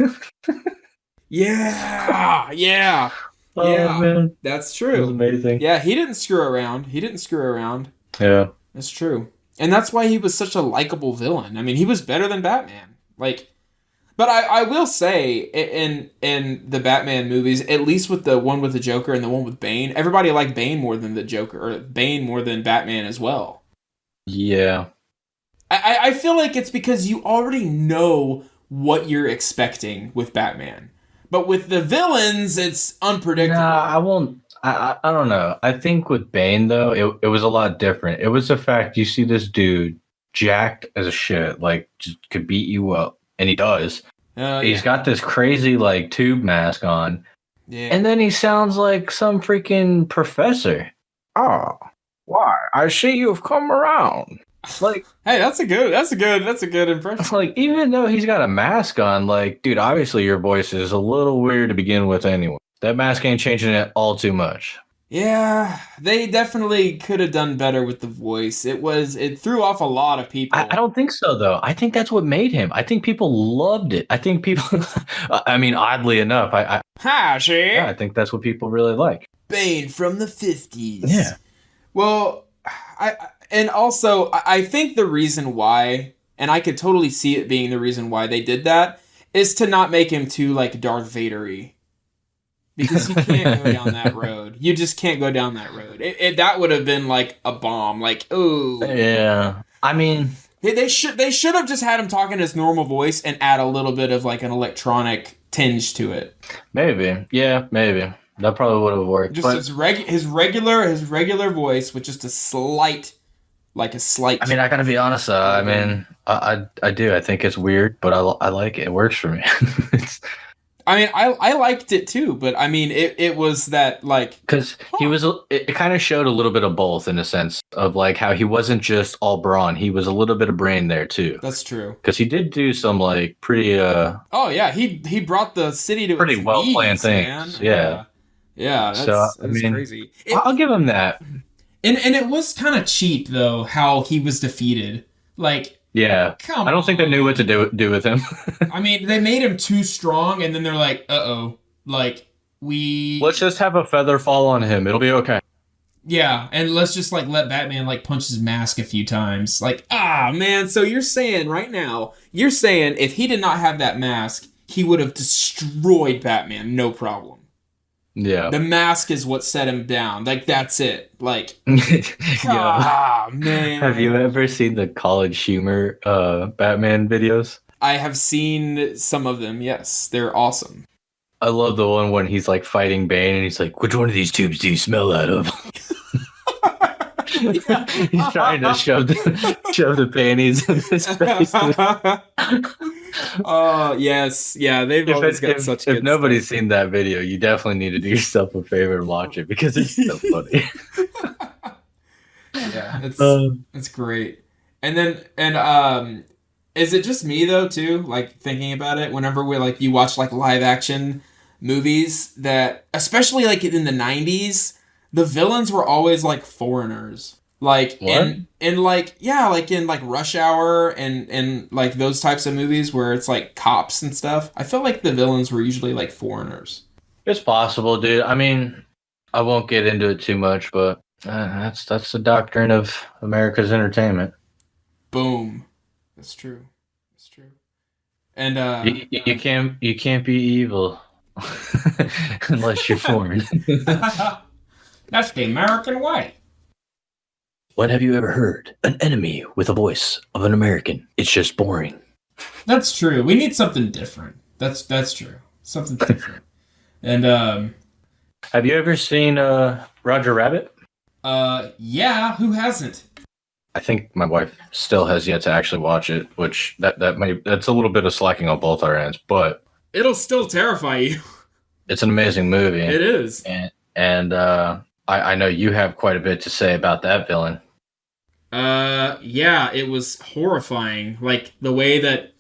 Yeah! Yeah! Oh, Yeah, man. that's It was true. amazing. Yeah, he didn't screw around. Yeah. That's true. And that's why he was such a likable villain. I mean, he was better than Batman. Like, but I will say, in the Batman movies, at least with the one with the Joker and the one with Bane, everybody liked Bane more than the Joker, or Bane more than Batman as well. Yeah. I feel like it's because you already know what you're expecting with Batman. But with the villains, it's unpredictable. Nah, I won't. I don't know. I think with Bane, though, it was a lot different. It was the fact you see this dude jacked as a shit, like, just could beat you up. And he does. He's got this crazy, like, tube mask on. Yeah. And then he sounds like some freaking professor. Oh, why? I see you've come around. Like, hey, that's a good impression. like, even though he's got a mask on, like, dude, obviously your voice is a little weird to begin with anyway. That mask ain't changing it all too much. Yeah, they definitely could have done better with the voice. It threw off a lot of people. I don't think so, though. I think that's what made him. I think people loved it. I think people, I mean, oddly enough, I think that's what people really like. Bane from the 50s. Yeah. Well, I think the reason why, and I could totally see it being the reason why they did that, is to not make him too, like, Darth Vader-y. Because you can't go down that road. You just can't go down that road. That would have been like a bomb. Like, ooh. Yeah. I mean, they should have just had him talk in his normal voice and add a little bit of like an electronic tinge to it. maybe. Yeah, maybe. That probably would have worked. Just But, his regular voice with just a slight. I mean, I gotta be honest. I mean, I do. I think it's weird, but I like it. It works for me. I mean, I liked it too, but I mean, it was that like Because he was, it kind of showed a little bit of both in a sense of like how he wasn't just all brawn. He was a little bit of brain there too. That's true. Because he did do some like pretty, oh yeah, he brought the city to pretty its well knees, planned man. things. Yeah. Yeah, that's, So, I that's mean, crazy. I'll give him that. And it was kind of cheap though how he was defeated. Like, Yeah. come I don't think they knew what to do with him. I mean, they made him too strong, and then they're like, "Uh-oh, like Let's just have a feather fall on him. It'll be okay. yeah," and let's just like let Batman like punch his mask a few times. Like, man. So you're saying right now, if he did not have that mask, he would have destroyed Batman, no problem. Yeah. The mask is what set him down. Like, that's it. Like, Yeah. man. Have you ever seen the College Humor Batman videos? I have seen some of them, yes. They're awesome. I love the one when he's like fighting Bane and he's like, which one of these tubes do you smell out of? He's trying to shove the panties in his face. Oh, yes. Yeah, they've always got such good If nobody's seen that video, you definitely need to do yourself a favor and watch it because it's so funny. Yeah, it's great. And is it just me though too? Like thinking about it, whenever you watch like live action movies that, especially like in the 90s, the villains were always like foreigners. Like what? in like in like Rush Hour and like those types of movies where it's like cops and stuff. I felt like the villains were usually like foreigners. It's possible, dude. I mean, I won't get into it too much, but that's the doctrine of America's entertainment. Boom. That's true. That's true. And You can't be evil unless you're foreign. that's the American way. What have you ever heard? An enemy with a voice of an American. It's just boring. That's true. We need something different. That's true. Something different. And have you ever seen Roger Rabbit? Yeah, who hasn't? I think my wife still has yet to actually watch it, which that's a little bit of slacking on both our ends, but it'll still terrify you. It's an amazing movie. It is. And I know you have quite a bit to say about that villain. Yeah, it was horrifying. Like the way that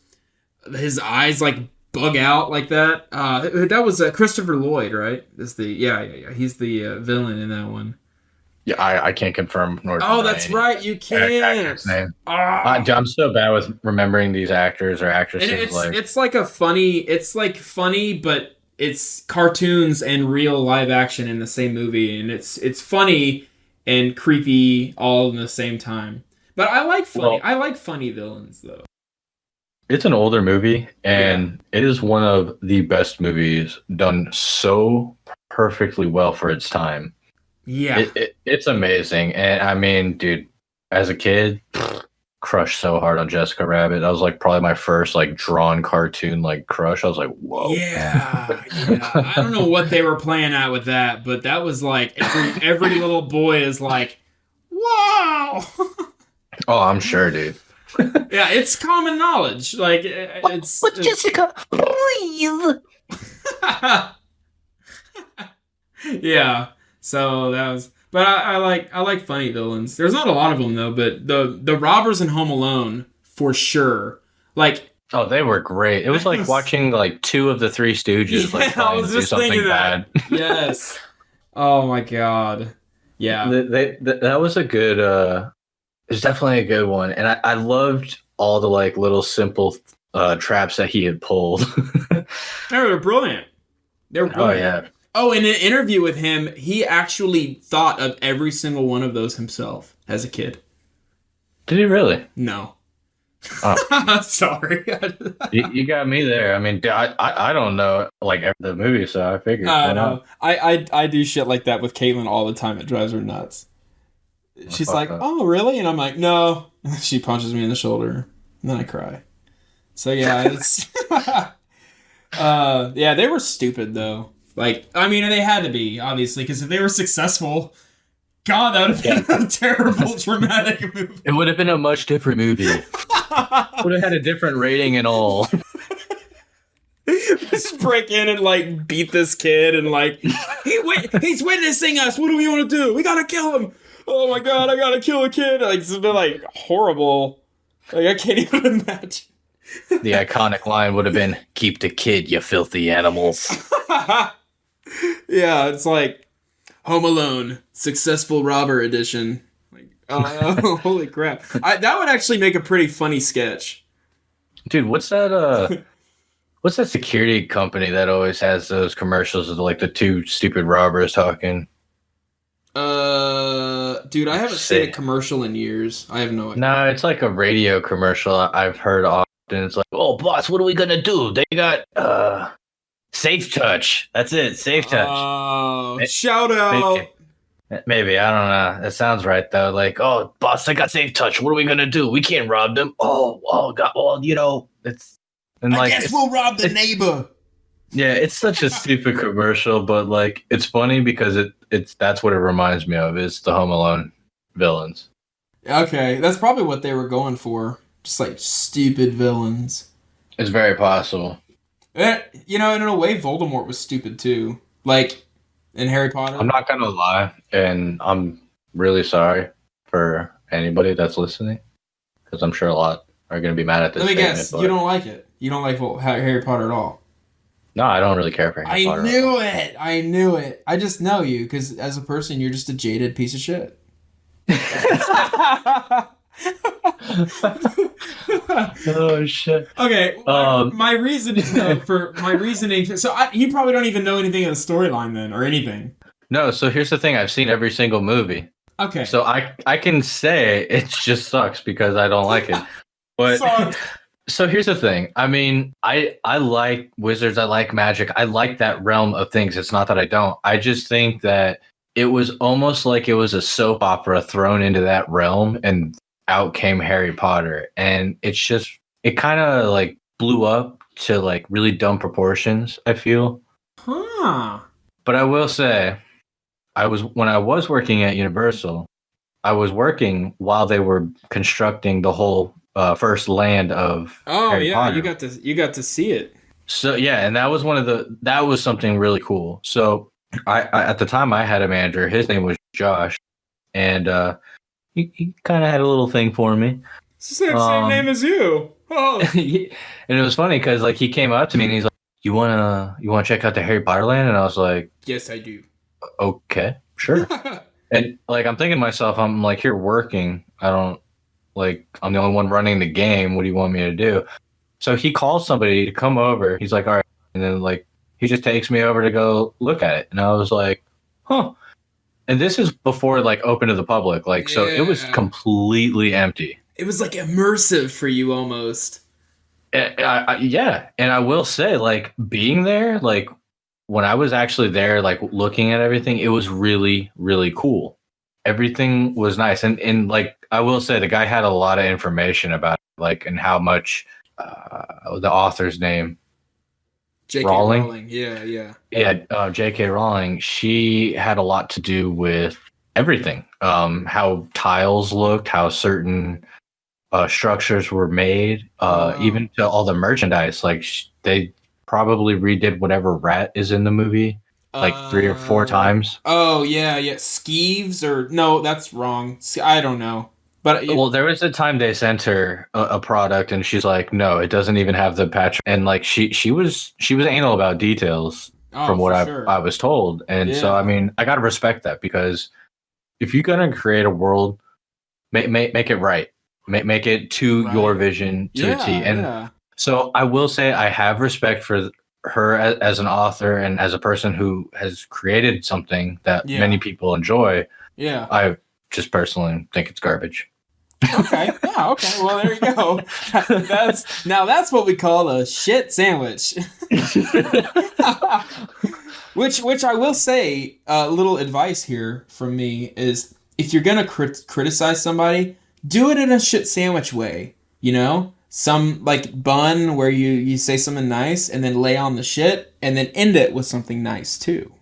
his eyes like bug out like that. That was Christopher Lloyd, right? Is the yeah. He's the villain in that one. Yeah, I can't confirm nor deny. Oh, that's right. You can't. Name. Ah. I'm so bad with remembering these actors or actresses. And it's like a funny. It's like funny, but it's cartoons and real live action in the same movie, and it's funny and creepy all in the same time. But I like funny. Well, I like funny villains though. it's an older movie, and it is one of the best movies done so perfectly well for its time. Yeah. It's amazing. And I mean, dude, as a kid, crushed so hard on Jessica Rabbit. That was like probably my first like drawn cartoon like crush. I was like, whoa. Yeah. I don't know what they were playing at with that, but that was like every little boy is like, wow. Oh, I'm sure, dude. Yeah, it's common knowledge. Like But Jessica, please. Yeah. So that was, but I like funny villains. There's not a lot of them though, but the robbers in Home Alone for sure. Like, oh, they were great. It was like watching like 2 of the 3 Stooges like trying to do something bad. Yes. Oh my god. Yeah. That was a good. It was definitely a good one, and I loved all the like little simple traps that he had pulled. They were brilliant. They were brilliant. Oh yeah. Oh, in an interview with him, he actually thought of every single one of those himself as a kid. Did he really? No. Oh. Sorry. You got me there. I mean, I don't know like the movie, so I figured. No. I do shit like that with Caitlin all the time. It drives her nuts. She's like, "Oh, really?" And I'm like, "No." She punches me in the shoulder, and then I cry. So yeah, it's yeah, they were stupid though. Like, I mean, they had to be, obviously, because if they were successful, God, that would have been a terrible, dramatic movie. It would have been a much different movie. Would have had a different rating and all. Just break in and, like, beat this kid and, like, he's witnessing us. What do we want to do? We gotta kill him. Oh, my God, I gotta kill a kid. Like, it's been, like, horrible. Like, I can't even imagine. The iconic line would have been, "Keep the kid, you filthy animals." Yeah, it's like Home Alone, successful robber edition. Like, holy crap! That would actually make a pretty funny sketch. Dude, what's that? What's that security company that always has those commercials of like the 2 stupid robbers talking? Dude, I haven't seen a commercial in years. I have no idea. No, it's like a radio commercial I've heard often. It's like, "Oh, boss, what are we gonna do? They got Safe Touch. That's it, Safe Touch." Oh, shout out. Maybe, I don't know. That sounds right though. Like, "Oh, boss, I got Safe Touch. What are we gonna do? We can't rob them." Oh, God. Well, you know, it's. And I guess we'll rob the neighbor. Yeah, it's such a stupid commercial, but like, it's funny because it's that's what it reminds me of is the Home Alone villains. Okay, that's probably what they were going for. Just like stupid villains. It's very possible. You know, in a way, Voldemort was stupid too. Like in Harry Potter. I'm not gonna lie, and I'm really sorry for anybody that's listening, because I'm sure a lot are gonna be mad at this. Let me guess, you don't like it. You don't like Harry Potter at all. No, I don't really care for Harry Potter. I knew it. I just know you because as a person, you're just a jaded piece of shit. Oh shit. Okay, my reasoning. So you probably don't even know anything of the storyline then, or anything. No, so here's the thing. I've seen every single movie. Okay. So I can say it just sucks because I don't like it. But so here's the thing. I mean, I like wizards. I like magic. I like that realm of things. It's not that I don't. I just think that it was almost like it was a soap opera thrown into that realm, and out came Harry Potter. And it's just, it kind of like blew up to like really dumb proportions, I feel. Huh. But I will say, when I was working at Universal, I was working while they were constructing the whole first land of Harry Potter. you got to see it. So yeah, and that was something really cool. So I at the time I had a manager. His name was Josh, and he kind of had a little thing for me. It's the same name as you. Oh. And it was funny because like he came up to me and he's like, "You wanna check out the Harry Potter land?" And I was like, Yes, I do. "Okay, sure." And like I'm thinking to myself, I'm like here working. I'm the only one running the game. What do you want me to do? So he calls somebody to come over. He's like, all right. And then like he just takes me over to go look at it. And I was like, huh. And this is before it like opened to the public. Like, so it was completely empty. It was like immersive for you almost. Yeah. And I will say like being there, like when I was actually there, like looking at everything, it was really, really cool. Everything was nice. And like, I will say the guy had a lot of information about it, like, and how much, the author's name, J.K. Rowling. Yeah. J.K. Rowling. She had a lot to do with everything. How tiles looked, how certain structures were made, even to all the merchandise. Like they probably redid whatever rat is in the movie like 3 or 4 times. Oh yeah. Skeeves or no, that's wrong. I don't know. But well, there was a time they sent her a product, and she's like, "No, it doesn't even have the patch." And like she was anal about details from what I was told, and so I mean, I gotta respect that because if you're gonna create a world, make it right, make it to your vision to the T. And so I will say I have respect for her as an author and as a person who has created something that many people enjoy. Yeah, I just personally think it's garbage. Okay. Yeah. Okay. Well, there you go. That's what we call a shit sandwich. which I will say, a little advice here from me is if you're gonna criticize somebody, do it in a shit sandwich way. You know, some like bun where you say something nice and then lay on the shit and then end it with something nice too.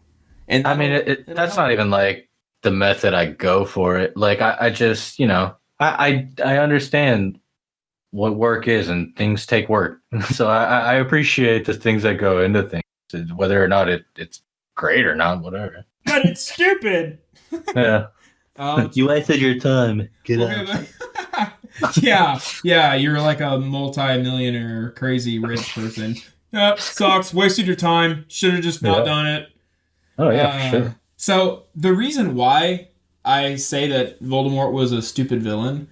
And I mean, that's not even like the method I go for it. Like I just, you know. I understand what work is and things take work. So I appreciate the things that go into things, whether or not it's great or not, whatever. But it's stupid. Yeah. You wasted your time. Get out. Yeah, you're like a multi-millionaire, crazy rich person. Yep, sucks. Wasted your time. Should have just not done it. Oh, yeah, for sure. So the reason why I say that Voldemort was a stupid villain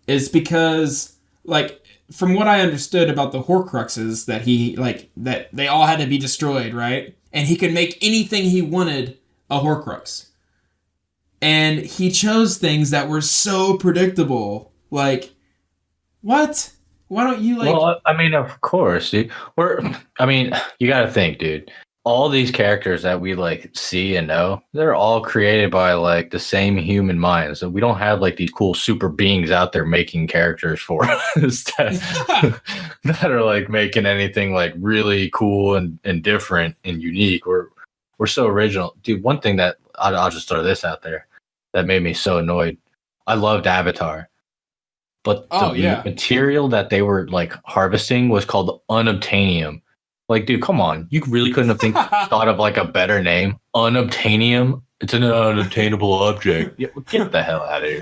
is because, like, from what I understood about the Horcruxes, that they all had to be destroyed, right? And he could make anything he wanted a Horcrux. And he chose things that were so predictable. Like, what? Why don't you, like... Well, I mean, of course, dude. You gotta think, dude. All these characters that we like see and know, they're all created by like the same human minds. So we don't have like these cool super beings out there making characters for us that are like making anything like really cool and different and unique. We're so original. Dude, one thing that I'll just throw this out there that made me so annoyed. I loved Avatar. But the material that they were like harvesting was called unobtainium. Like, dude, come on. You really couldn't have thought of like a better name? Unobtainium? It's an unobtainable object. Yeah, get the hell out of here.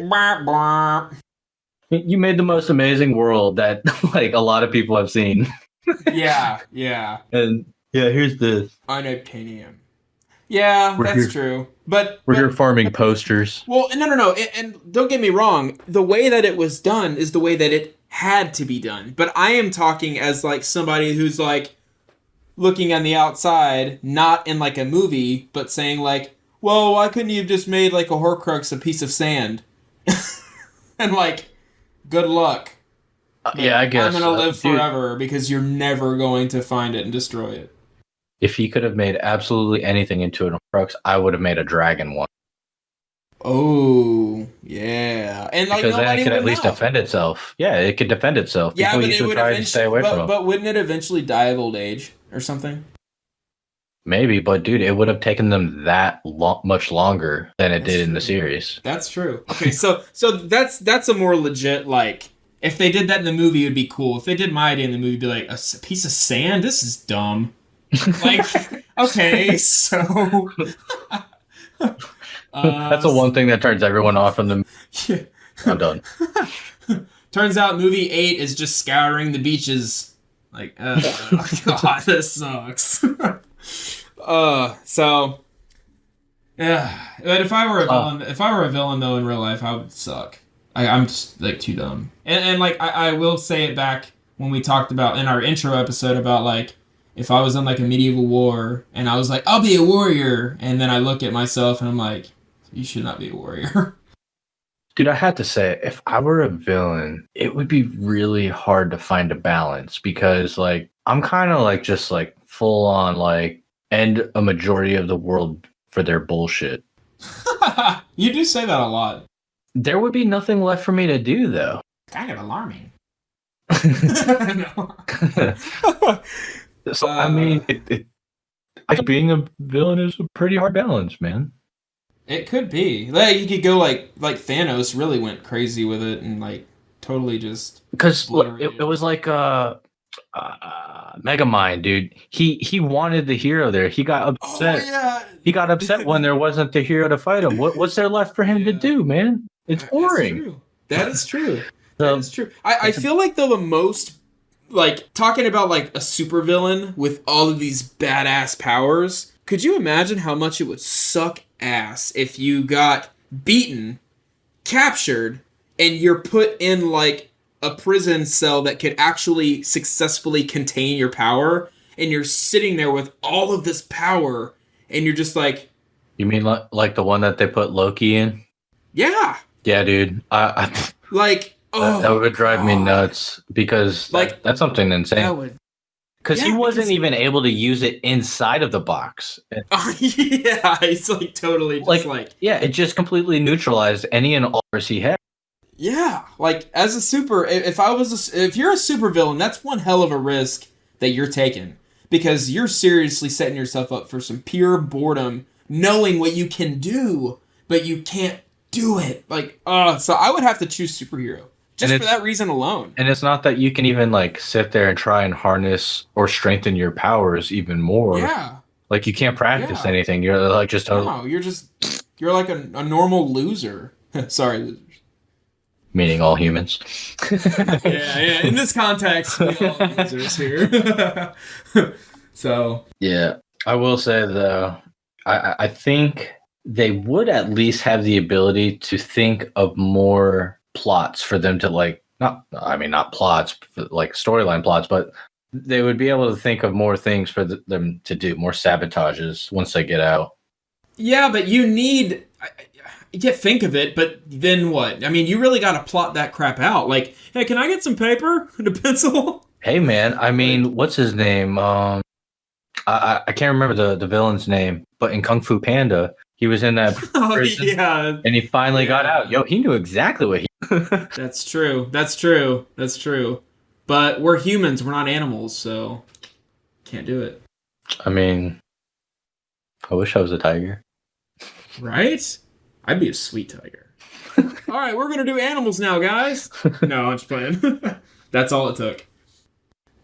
You made the most amazing world that like a lot of people have seen. Yeah. And yeah, here's the unobtainium. Yeah, that's true. But we're here farming posters. Well, no. And don't get me wrong. The way that it was done is the way that it had to be done. But I am talking as like somebody who's like looking on the outside, not in like a movie, but saying like, well, why couldn't you have just made like a Horcrux a piece of sand? And like, good luck. Yeah, I guess. I'm going to live forever because you're never going to find it and destroy it. If he could have made absolutely anything into an Horcrux, I would have made a dragon one. Oh, yeah. And like, because then it could at least defend itself. Yeah, it could defend itself. Yeah, People but it would try to stay away from it. But wouldn't it eventually die of old age or something? Maybe, but dude, it would have taken them that much longer than it did in the series. That's true. Okay, so that's a more legit, like, if they did that in the movie, it would be cool. If they did my idea in the movie, it'd be like, a piece of sand? This is dumb. Like, okay, so... That's the one thing that turns everyone off from the. Yeah. I'm done. Turns out movie 8 is just scouring the beaches. Like, God, this sucks. So, yeah. But if I were a villain though in real life, I would suck. I'm just like too dumb. And like I will say it back when we talked about in our intro episode about like if I was in like a medieval war and I was like, I'll be a warrior, and then I look at myself and I'm like, you should not be a warrior. Dude, I had to say, if I were a villain, it would be really hard to find a balance because, like, I'm kind of like just like full on like end a majority of the world for their bullshit. You do say that a lot. There would be nothing left for me to do, though. Kind of alarming. So, I mean, being a villain is a pretty hard balance, man. It could be. Like you could go like Thanos really went crazy with it and like totally just because it was like Megamind, dude. He wanted the hero there. He got upset. Oh, yeah. He got upset when there wasn't the hero to fight him. What's there left for him to do, man? It's boring. That is true. That is true. I feel like though the most like talking about like a supervillain with all of these badass powers. Could you imagine how much it would suck ass if you got beaten, captured, and you're put in like a prison cell that could actually successfully contain your power, and you're sitting there with all of this power, and you're just like... You mean like the one that they put Loki in? Yeah! Yeah, dude. Like, oh, that would drive me nuts, because like that's something insane. That would... Because he wasn't even able to use it inside of the box. Yeah, it's like totally just like... Yeah, it just completely neutralized any and all powers he had. Yeah, like as a super... If you're a super villain, that's one hell of a risk that you're taking. Because you're seriously setting yourself up for some pure boredom, knowing what you can do, but you can't do it. Like, so I would have to choose superhero. Just for that reason alone. And it's not that you can even like sit there and try and harness or strengthen your powers even more. Yeah. Like you can't practice anything. You're like just totally... No, you're like a normal loser. Sorry, losers. Meaning all humans. Yeah. In this context, we all losers here. So. Yeah. I will say though, I think they would at least have the ability to think of more plots for them to like not plots like storyline plots, but they would be able to think of more things for them to do, more sabotages once they get out. Yeah, but you need think of it, but then what? I mean, you really got to plot that crap out. Like, hey, can I get some paper and a pencil? Hey, man, I mean, what's his name? I can't remember the villain's name, but in Kung Fu Panda, he was in that prison, yeah, and he finally got out. Yo, he knew exactly what he... That's true. But we're humans. We're not animals, so can't do it. I mean, I wish I was a tiger. Right? I'd be a sweet tiger. All right, we're going to do animals now, guys. No, I'm just playing. That's all it took.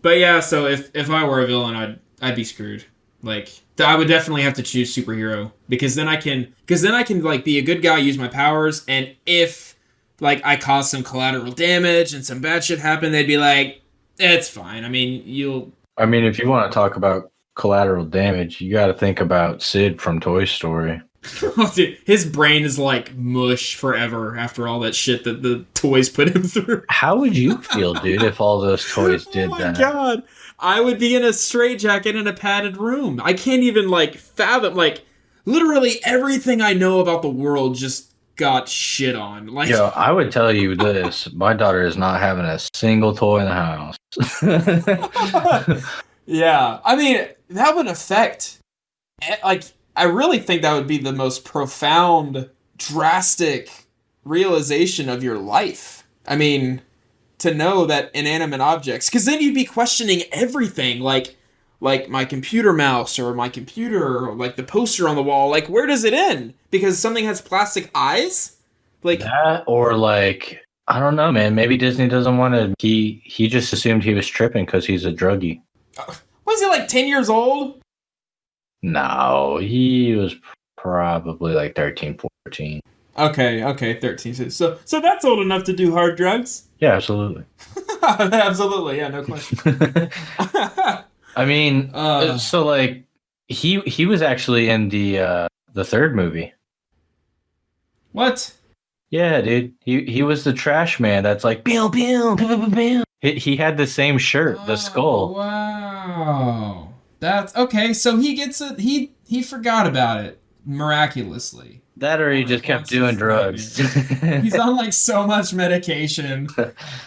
But yeah, so if I were a villain, I'd be screwed. Like, I would definitely have to choose superhero because then I can like be a good guy, use my powers, and if like I cause some collateral damage and some bad shit happen, they'd be like, it's fine. I mean, if you want to talk about collateral damage, you got to think about Sid from Toy Story. Oh, dude, his brain is like mush forever after all that shit that the toys put him through. How would you feel, dude, if all those toys did that? Oh my god. I would be in a straitjacket in a padded room. I can't even like fathom, like literally everything I know about the world just got shit on. Like, yo, I would tell you this. My daughter is not having a single toy in the house. Yeah. I mean, that would affect, like, I really think that would be the most profound, drastic realization of your life. I mean, to know that inanimate objects, because then you'd be questioning everything, like my computer mouse or my computer or like the poster on the wall, like where does it end? Because something has plastic eyes? Like that, or like, I don't know, man, maybe Disney doesn't want to, he just assumed he was tripping because he's a druggie. Was he like 10 years old? No, he was probably like 13, 13. Okay, 13. So that's old enough to do hard drugs. Yeah, absolutely. Absolutely, yeah, no question. I mean, so like he was actually in the third movie. What? Yeah, dude. He was the trash man that's like pew pew pew pew pew. He had the same shirt, the skull. Wow. That's okay, so he gets it he forgot about it miraculously. That or he just kept doing drugs. He's on like so much medication.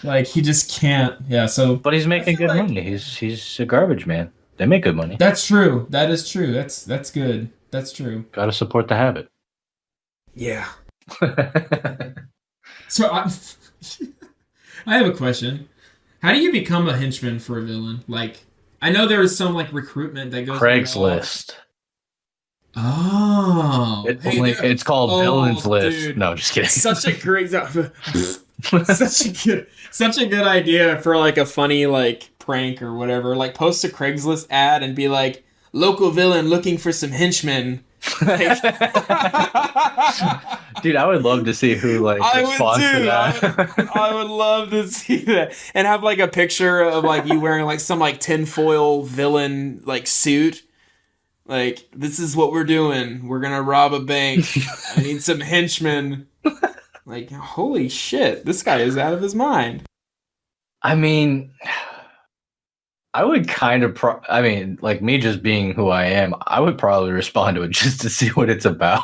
Like he just can't. Yeah, so But he's making good money. He's a garbage man. They make good money. That's true. That is true. That's good. That's true. Gotta support the habit. Yeah. So I have a question. How do you become a henchman for a villain? Like, I know there is some like recruitment that goes Craigslist. Oh. It's called Villain's List. Dude. No, I'm just kidding. Such a great such a good idea for like a funny like prank or whatever. Like post a Craigslist ad and be like, local villain looking for some henchmen. Dude, I would love to see who like responds to that. I would love to see that and have like a picture of like you wearing like some like tinfoil villain like suit. Like, this is what we're doing. We're gonna rob a bank. I need some henchmen. Like, holy shit, this guy is out of his mind. I mean, I would kind of, like me just being who I am, I would probably respond to it just to see what it's about.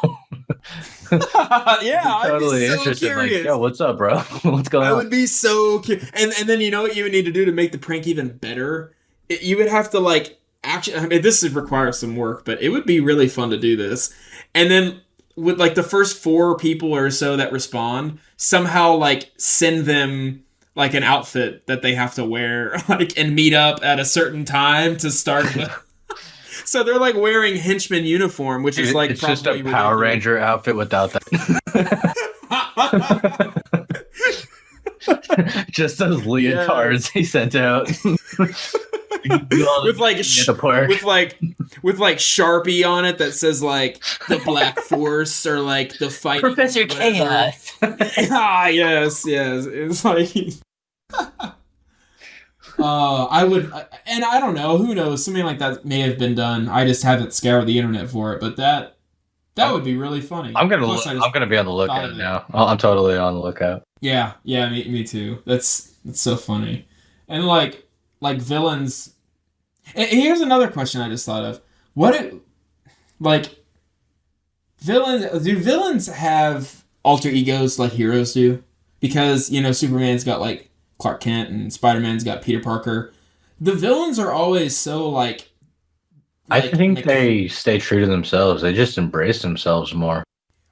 Yeah, totally I'd be so interested. curious. Like, yo, what's up, bro? What's going on? I would be so curious. And then you know what you would need to do to make the prank even better? You would have to, like, actually, I mean, this would require some work, but it would be really fun to do this. And then with, like, the first 4 people or so that respond, somehow, like, send them like an outfit that they have to wear, like, and meet up at a certain time to start the... So they're like wearing henchman uniform, which is like it's just a Power Ranger outfit without that. Just those leotards he sent out. with like Sharpie on it that says like the Black Force or like the fight Professor Chaos. yes. It's like I would, and I don't know, who knows, something like that may have been done. I just haven't scoured the internet for it, but that would be really funny. I'm gonna be on the lookout now. I'm totally on the lookout. Yeah, me too. That's so funny. And like villains. And here's another question I just thought of. Do villains have alter egos like heroes do? Because, you know, Superman's got like Clark Kent and Spider-Man's got Peter Parker. The villains are always so like I think they stay true to themselves. They just embrace themselves more.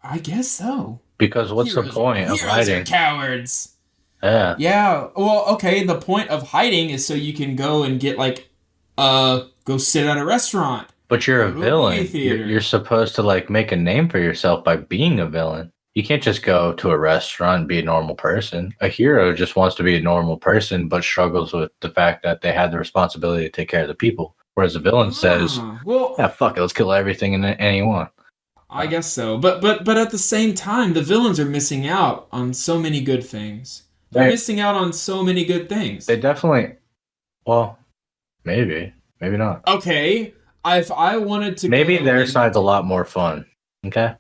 I guess so. Because what's the point of hiding? Are cowards. Yeah. Yeah. Well, okay. The point of hiding is so you can go and get like, go sit at a restaurant. But you're a villain. You're supposed to like make a name for yourself by being a villain. You can't just go to a restaurant and be a normal person. A hero just wants to be a normal person, but struggles with the fact that they had the responsibility to take care of the people. Whereas a villain says, "Well, yeah, fuck it, let's kill everything and anyone." I guess so, but at the same time, the villains are missing out on so many good things. They're missing out on so many good things. They definitely. Well, maybe not. Okay, if I wanted to, maybe their side's a lot more fun. Okay.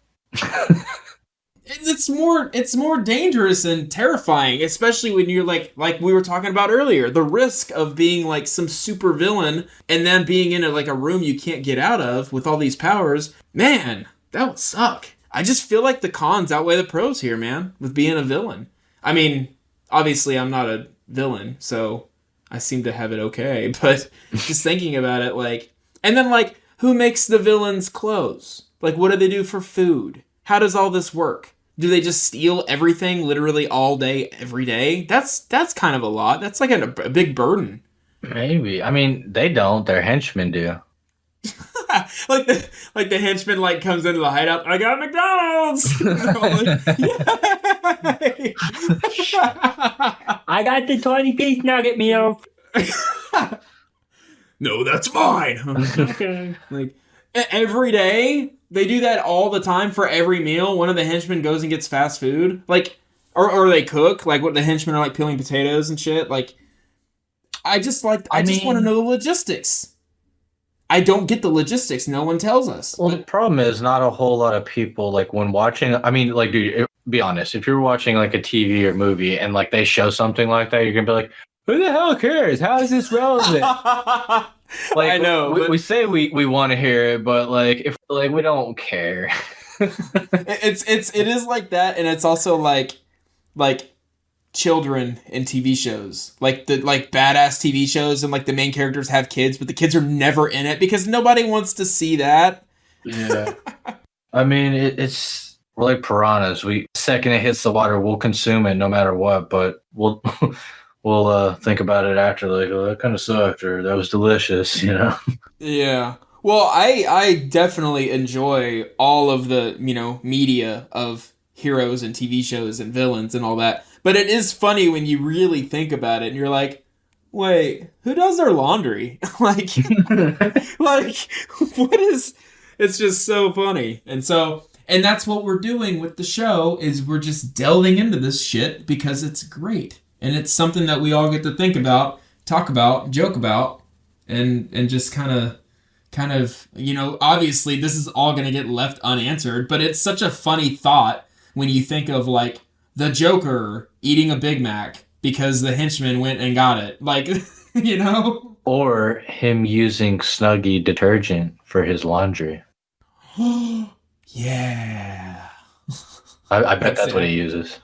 It's more dangerous and terrifying, especially when you're like we were talking about earlier, the risk of being like some super villain and then being in a room you can't get out of with all these powers. Man, that would suck. I just feel like the cons outweigh the pros here, man, with being a villain. I mean, obviously I'm not a villain, so I seem to have it okay, but just thinking about it, like, and then like, who makes the villains' clothes? Like, what do they do for food? How does all this work? Do they just steal everything literally all day, every day? That's kind of a lot. That's like a big burden. Maybe. I mean, they don't. Their henchmen do. like the henchman like comes into the hideout. I got McDonald's. I got the 20-piece nugget meal. No, that's mine. Okay. Like, Every day? They do that all the time for every meal. One of the henchmen goes and gets fast food. Like, or they cook. Like, what the henchmen are, like, peeling potatoes and shit. Like, I just want to know the logistics. I don't get the logistics. No one tells us. Well, the problem is not a whole lot of people, like, when watching... I mean, like, dude, be honest. If you're watching, like, a TV or movie and, like, they show something like that, you're going to be like, who the hell cares? How is this relevant? Like, I know. We say we want to hear it, but, like, if like we don't care. It is like that, and it's also like children in TV shows, like badass TV shows, and like the main characters have kids, but the kids are never in it because nobody wants to see that. Yeah, I mean it's we're like piranhas. We second it hits the water, we'll consume it no matter what, but we'll think about it after, like, oh, that kind of sucked, or that was delicious, you know. Yeah. Well, I definitely enjoy all of the, media of heroes and TV shows and villains and all that. But it is funny when you really think about it and you're like, wait, who does their laundry? like, what is... It's just so funny. And that's what we're doing with the show, is we're just delving into this shit because it's great. And it's something that we all get to think about, talk about, joke about, and just kind of, obviously this is all going to get left unanswered, but it's such a funny thought when you think of, like, the Joker eating a Big Mac because the henchman went and got it. Like, Or him using Snuggie detergent for his laundry. Yeah. I bet that's what he uses.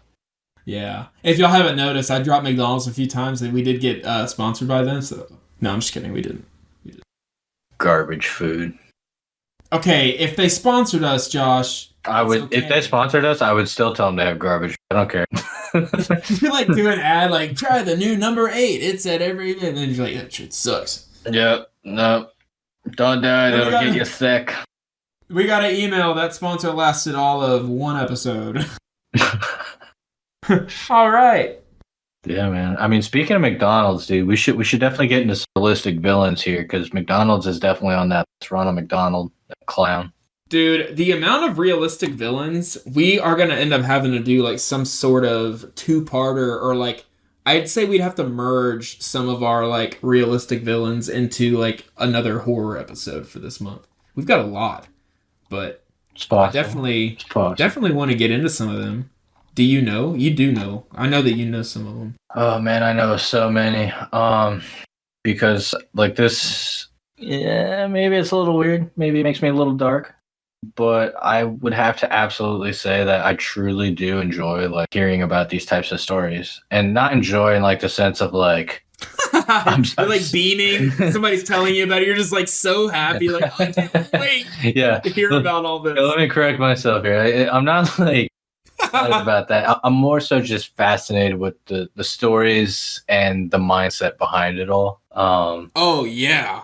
Yeah. If y'all haven't noticed, I dropped McDonald's a few times and we did get sponsored by them, so... No, I'm just kidding. We didn't. Garbage food. Okay, if they sponsored us, Josh... If they sponsored us, I would still tell them to have garbage. I don't care. You like do an ad like, try the new number 8. It's at every... And then you're like, that shit sucks. Yep. No. Don't do it. It'll get you sick. We got an email. That sponsor lasted all of one episode. All right. Yeah, man. I mean, speaking of McDonald's, dude, we should definitely get into some realistic villains here, because McDonald's is definitely on that Ronald McDonald, that clown. Dude, the amount of realistic villains, we are going to end up having to do, like, some sort of two-parter, or, like, I'd say we'd have to merge some of our, like, realistic villains into, like, another horror episode for this month. We've got a lot, but I definitely want to get into some of them. Do you know? You do know. I know that you know some of them. Oh, man, I know so many. Because, like, this, yeah, maybe it's a little weird. Maybe it makes me a little dark. But I would have to absolutely say that I truly do enjoy, like, hearing about these types of stories. And not enjoy in, like, the sense of, like... You're, like, beaming. Somebody's telling you about it. You're just, like, so happy. Like, I can't wait to hear about all this. Let me correct myself here. I'm not, like, excited about that. I'm more so just fascinated with the stories and the mindset behind it all. Oh, yeah.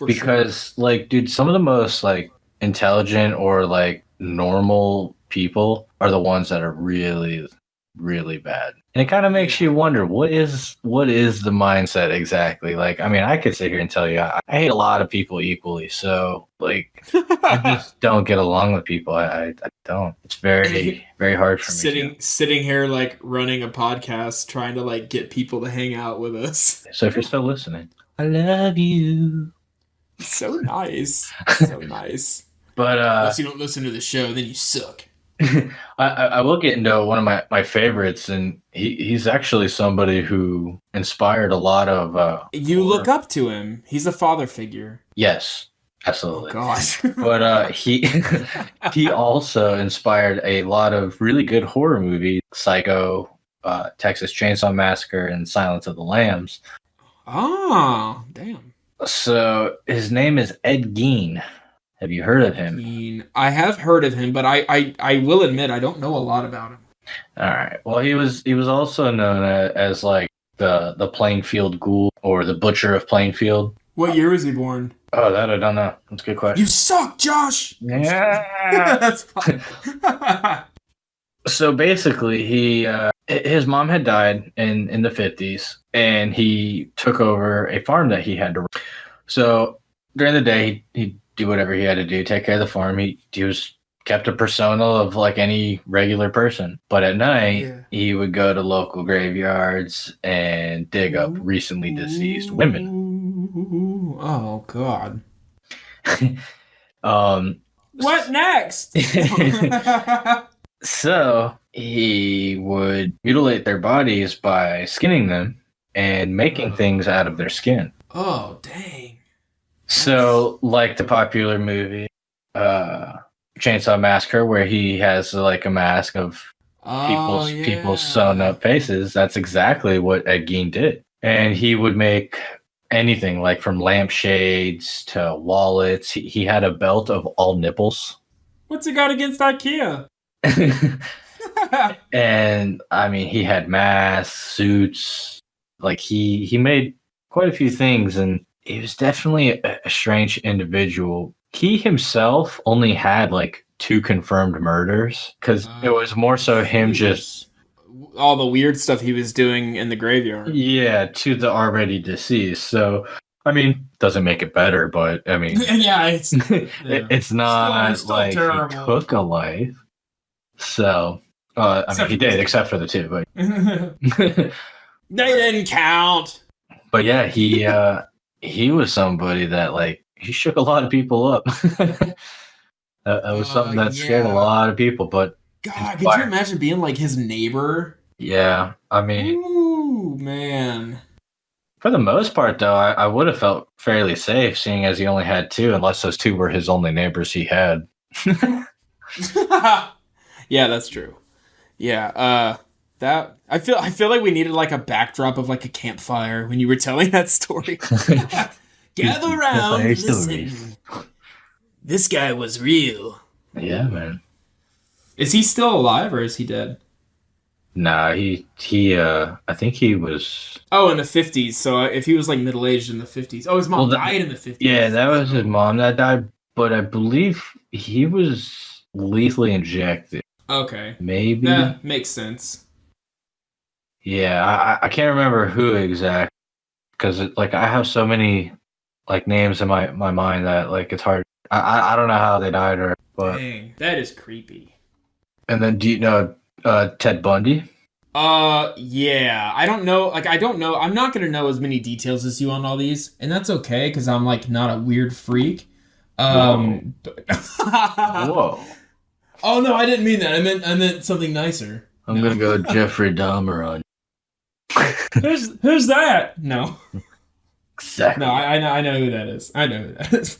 Because, like, dude, some of the most, like, intelligent or, like, normal people are the ones that are really, really bad. And it kind of makes you wonder, what is the mindset exactly? Like, I mean, I could sit here and tell you, I hate a lot of people equally. So, like, I just don't get along with people. I don't. It's very, very hard for me. Sitting here, like, running a podcast, trying to, like, get people to hang out with us. So if you're still listening, I love you. So nice. So nice. But unless you don't listen to the show, then you suck. I will get into one of my favorites, and he's actually somebody who inspired a lot of... you look up to him. He's a father figure. Yes, absolutely. Oh, gosh. But he also inspired a lot of really good horror movies, Psycho, Texas Chainsaw Massacre, and Silence of the Lambs. Oh, damn. So his name is Ed Gein. Have you heard of him? I have heard of him, but I will admit I don't know a lot about him. All right. Well, he was also known as like the Plainfield Ghoul, or the Butcher of Plainfield. What year was he born? Oh, that I don't know. That's a good question. You suck, Josh! Yeah! That's fine. So basically, his mom had died in the 50s, and he took over a farm that he had to run. So during the day, he'd do whatever he had to do, take care of the farm. He was kept a persona of like any regular person. But at night, he would go to local graveyards and dig up recently deceased women. Oh God. What next? So he would mutilate their bodies by skinning them and making things out of their skin. Oh, dang. So, like the popular movie Chainsaw Massacre, where he has like a mask of people's sewn up faces, that's exactly what Ed Gein did. And he would make anything, like from lampshades to wallets. He had a belt of all nipples. What's he got against IKEA? And I mean, he had masks, suits. Like he made quite a few things, and he was definitely a strange individual. He himself only had like 2 confirmed murders because it was more so him just all the weird stuff he was doing in the graveyard. Yeah, to the already deceased. So I mean, doesn't make it better, but I mean, it's not still like terrible. He took a life. So I mean, he did, except for the 2, but they didn't count. But yeah, he was somebody that like he shook a lot of people up. That was something that scared a lot of people. But God, could you imagine being like his neighbor? Yeah, I mean, ooh, man. For the most part, though, I would have felt fairly safe, seeing as he only had 2, unless those 2 were his only neighbors he had. Yeah, that's true. Yeah, that I feel like we needed like a backdrop of like a campfire when you were telling that story. Gather around, listen. This guy was real. Yeah, man. Is he still alive or is he dead? Nah, he I think he was... Oh, in the 50s. So if he was like middle-aged in the 50s. Oh, his mom died in the 50s. Yeah, that was his mom that died, but I believe he was lethally injected. Okay. Maybe. That makes sense. Yeah, I can't remember who exactly, because like I have so many like names in my mind that like it's hard. I don't know how they died or but. Dang, that is creepy. And then do you know Ted Bundy? Yeah. I don't know. Like, I don't know. I'm not going to know as many details as you on all these. And that's okay, because I'm, like, not a weird freak. Whoa. Oh, no, I didn't mean that. I meant something nicer. I'm going to go Jeffrey Dahmer on you. Who's that? No. Exactly. No, I know who that is. I know who that is.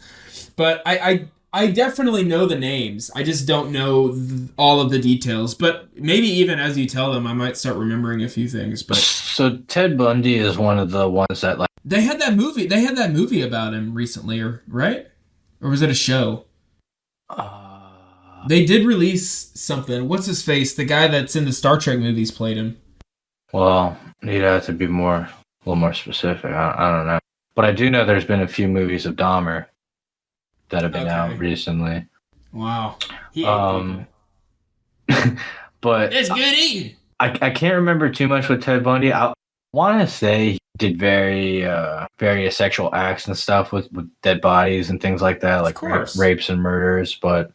But I definitely know the names. I just don't know all of the details. But maybe even as you tell them, I might start remembering a few things. But so Ted Bundy is one of the ones that like they had that movie about him recently, right? Or was it a show? They did release something. What's his face? The guy that's in the Star Trek movies played him. Well, you'd have to be a little more specific. I don't know. But I do know there's been a few movies of Dahmer that have been out recently. Wow. But it's good eating. I can't remember too much with Ted Bundy. I want to say he did various sexual acts and stuff with dead bodies and things like that, like rapes and murders. But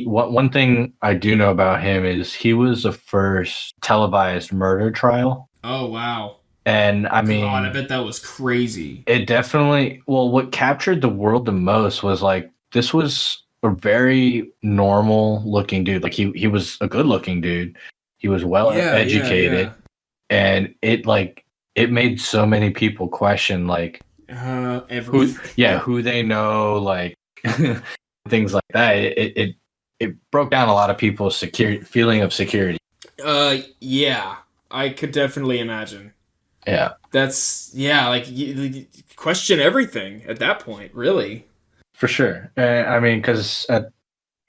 one thing I do know about him is he was the first televised murder trial. Oh, wow. And I mean, God, I bet that was crazy. It definitely, well, what captured the world the most was like, this was a very normal looking dude. Like he was a good looking dude. He was well educated. And it made so many people question like, who they know, like things like that. It broke down a lot of people's feeling of security. Yeah, I could definitely imagine. Yeah. That's, like, you question everything at that point, really. For sure. I mean, because,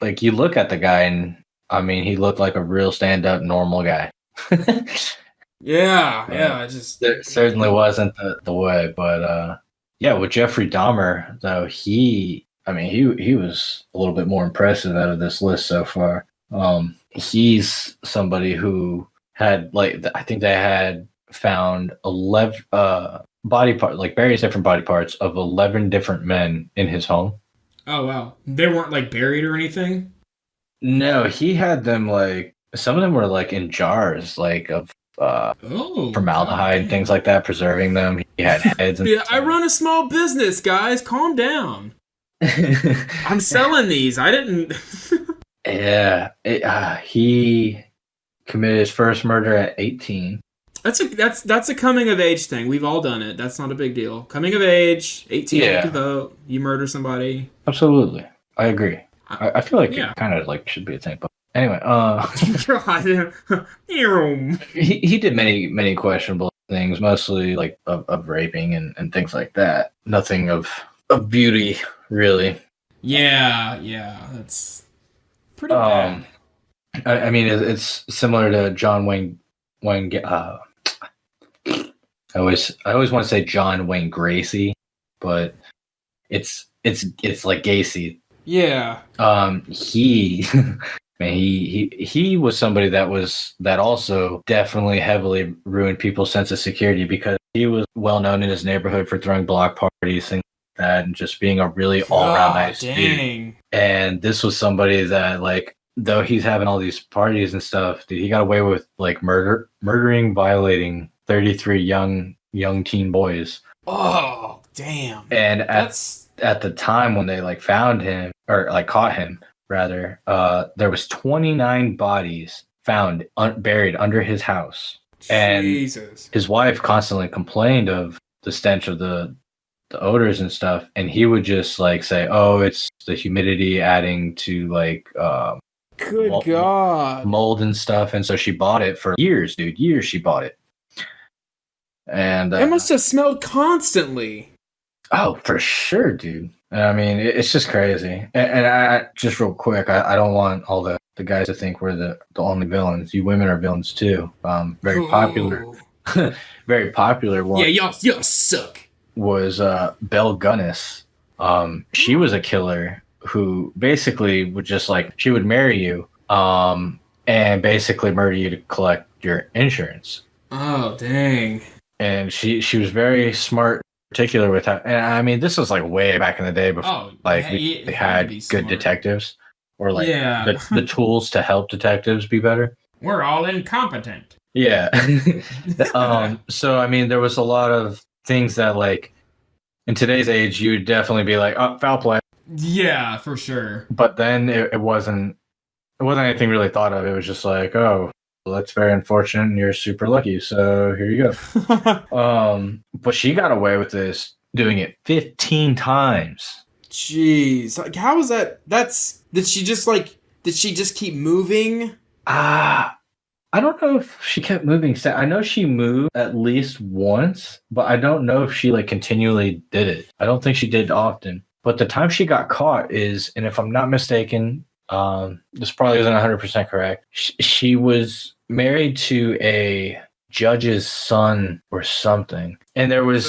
like, you look at the guy and, I mean, he looked like a real stand-up normal guy. It certainly wasn't the way. But, with Jeffrey Dahmer, though, he was a little bit more impressive out of this list so far. He's somebody who had, like, I think they had found 11 body parts, like various different body parts of 11 different men in his home. Oh wow, they weren't like buried or anything. No, he had them like some of them were like in jars, like of Oh, formaldehyde, God, things like that, preserving them. He had heads and yeah, I run a small business, guys. Calm down. I'm selling these. I didn't. Yeah, he committed his first murder at 18. That's a coming of age thing. We've all done it. That's not a big deal. Coming of age, 18, Yeah. you can vote. You murder somebody. Absolutely, I agree. I feel like Yeah. it kind of like should be a thing. But anyway, God. he did many questionable things, mostly like of raping and things like that. Nothing of beauty, really. Yeah, that's pretty bad. I mean, it's similar to John Wayne. I always want to say John Wayne Gracie, but it's like Gacy. Yeah. He man, he was somebody that also definitely heavily ruined people's sense of security because he was well known in his neighborhood for throwing block parties, things like that, and just being a really all around nice dude. And this was somebody that, like, though he's having all these parties and stuff, dude, he got away with like murdering, violating 33 young teen boys. Oh, damn. And at the time when they like found him or like caught him rather, there was 29 bodies found buried under his house. And Jesus. his wife constantly complained of the stench of the odors and stuff, and he would just like say, "Oh, it's the humidity adding to like Good God. mold and stuff." And so she bought it for years, dude. Years she bought it. And It must have smelled constantly. Oh, for sure, dude. I mean, it's just crazy. And I just real quick, I don't want all the guys to think we're the only villains. You women are villains too. Very popular. Very popular one. Yeah, y'all suck. Was Belle Gunnis. She was a killer who basically would just like, she would marry you and basically murder you to collect your insurance. Oh, dang. And she was very smart, particular with how, and I mean, this was like way back in the day before we had good detectives or like the tools to help detectives be better. We're all incompetent. Yeah. So I mean, there was a lot of things that like in today's age you would definitely be like, oh, foul play. Yeah, for sure. But then it wasn't anything really thought of. It was just like, oh, well, that's very unfortunate and you're super lucky, so here you go. But she got away with this doing it 15 times. Jeez. Like, how was that? Did she just keep moving? I don't know if she kept moving. I know she moved at least once, but I don't know if she like continually did it. I don't think she did often. But the time she got caught is, and if I'm not mistaken, this probably isn't 100% correct. She was married to a judge's son or something, and there was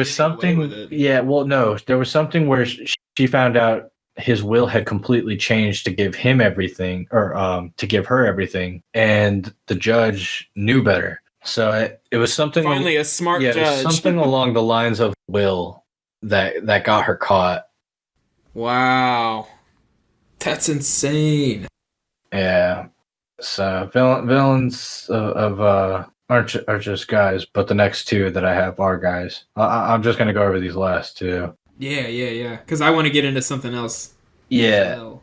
something. Yeah, well, no, there was something where she found out his will had completely changed to give him everything, or to give her everything, and the judge knew better. So it was something. Finally, a smart judge. Yeah, something along the lines of will that got her caught. Wow. That's insane. Yeah. So villains are just guys, but the next two that I have are guys. I'm just gonna go over these last two. Yeah. Because I want to get into something else. Yeah.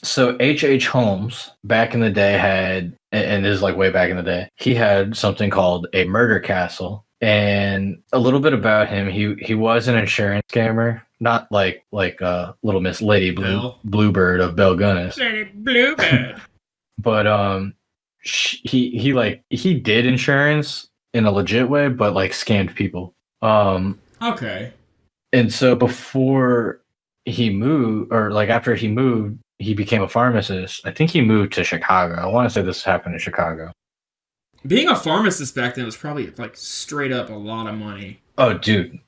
So H.H. Holmes back in the day had, and this is like way back in the day, he had something called a murder castle. And a little bit about him, he was an insurance scammer, not like Little Miss Lady Bluebird of Belle Gunnis. Lady Bluebird. But he did insurance in a legit way, but like scammed people. Okay. And so before he moved, or like after he moved, he became a pharmacist. I think he moved to Chicago. I want to say this happened in Chicago. Being a pharmacist back then was probably like straight up a lot of money. Oh, dude,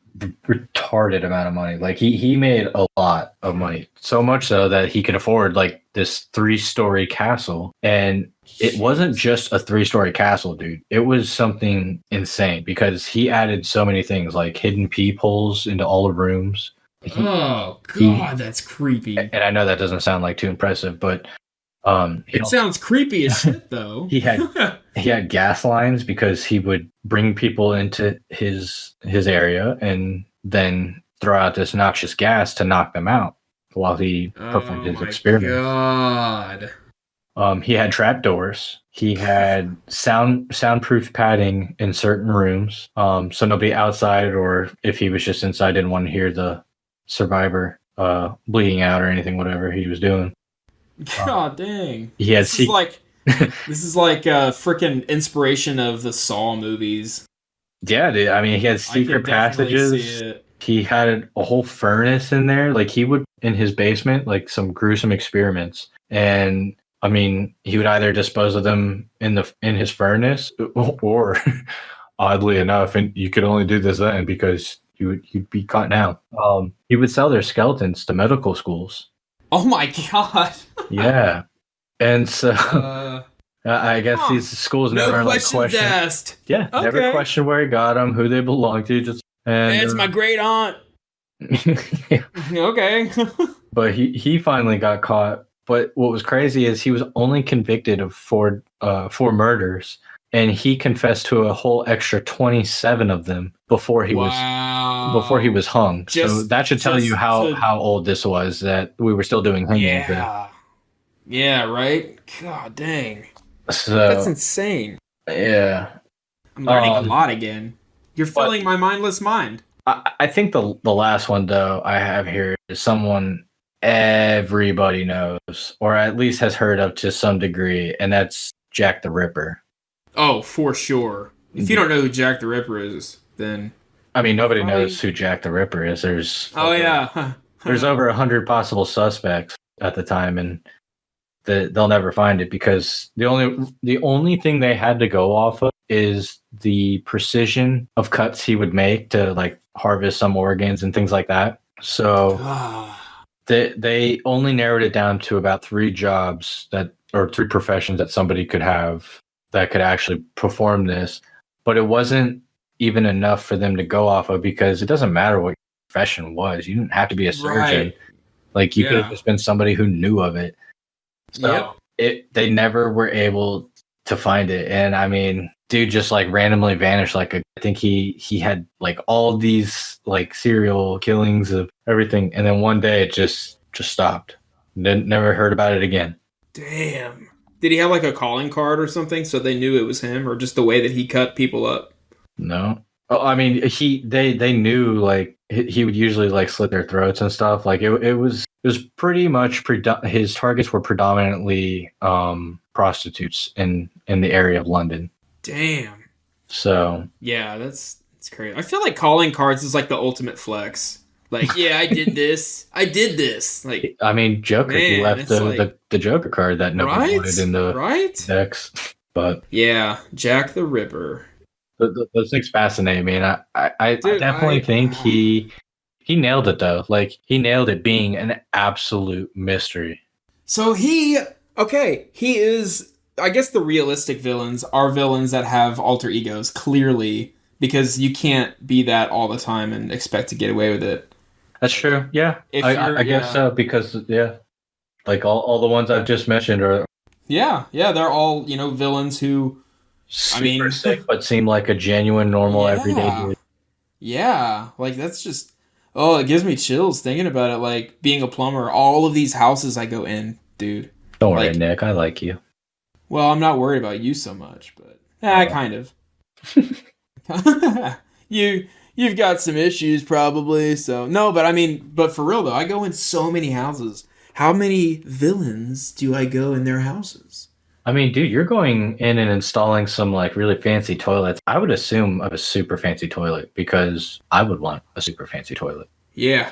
retarded amount of money. Like he made a lot of money, so much so that he could afford like this 3-story castle. And it wasn't just a 3-story castle, dude. It was something insane because he added so many things, like hidden peepholes into all the rooms. Oh God, that's creepy. And I know that doesn't sound like too impressive, but It sounds creepy as shit, though. he had gas lines because he would bring people into his area and then throw out this noxious gas to knock them out while he performed his experiments. God. He had trapdoors. He had soundproof padding in certain rooms, so nobody outside or if he was just inside didn't want to hear the survivor bleeding out or anything, whatever he was doing. God dang. He had this is like a freaking inspiration of the Saw movies. Yeah, dude. I mean, he had secret passages. He had a whole furnace in there. Like he would in his basement, like some gruesome experiments. And I mean, he would either dispose of them in his furnace, or oddly enough, and you could only do this then because you'd be caught now. He would sell their skeletons to medical schools. Oh my God. Yeah, and so I guess these schools never questioned. Asked. Yeah, okay. Never questioned where he got them, who they belonged to. Just it's my great aunt. Okay. But he finally got caught. But what was crazy is he was only convicted of four murders, and he confessed to a whole extra 27 of them before he was hung. So that should tell you how old this was, that we were still doing hangings. Yeah, right? God dang. So that's insane. Yeah. I'm learning a lot again. You're filling my mindless mind. I think the last one, though, I have here is someone everybody knows, or at least has heard of to some degree, and that's Jack the Ripper. Oh, for sure. If you don't know who Jack the Ripper is, then... I mean, nobody knows who Jack the Ripper is. There's there's over 100 possible suspects at the time, and they'll never find it because the only thing they had to go off of is the precision of cuts he would make to like harvest some organs and things like that. So they only narrowed it down to about 3 jobs or 3 professions that somebody could have that could actually perform this, but it wasn't even enough for them to go off of because it doesn't matter what your profession was. You didn't have to be a surgeon. Right. Like you could have just been somebody who knew of it. So they never were able to find it. And I mean, dude just like randomly vanished. Like I think he had like all these like serial killings of everything, and then one day it just stopped. Never heard about it again. Damn. Did he have like a calling card or something so they knew it was him, or just the way that he cut people up? No. Oh, I mean, they knew like he would usually like slit their throats and stuff. Like it was pretty much his targets were predominantly prostitutes in the area of London. Damn. So yeah, that's crazy. I feel like calling cards is like the ultimate flex. Like, yeah, I did this. Like, I mean, Joker, he left the Joker card that nobody wanted in the decks. But yeah, Jack the Ripper. Those things fascinate me, and I definitely think he nailed it though. Like he nailed it being an absolute mystery. So he is. I guess the realistic villains are villains that have alter egos, clearly, because you can't be that all the time and expect to get away with it. That's true. Yeah, I guess so because like all the ones I've just mentioned are. Yeah, they're all villains who. Super sick, but seem like a genuine, normal, everyday dude. Yeah, like that's just. Oh, it gives me chills thinking about it. Like being a plumber, all of these houses I go in, dude. Don't worry, Nick. I like you. Well, I'm not worried about you so much, but kind of. You've got some issues probably, so no. But for real though, I go in so many houses. How many villains do I go in their houses? I mean, dude, you're going in and installing some like really fancy toilets. I would assume a super fancy toilet because I would want a super fancy toilet. Yeah,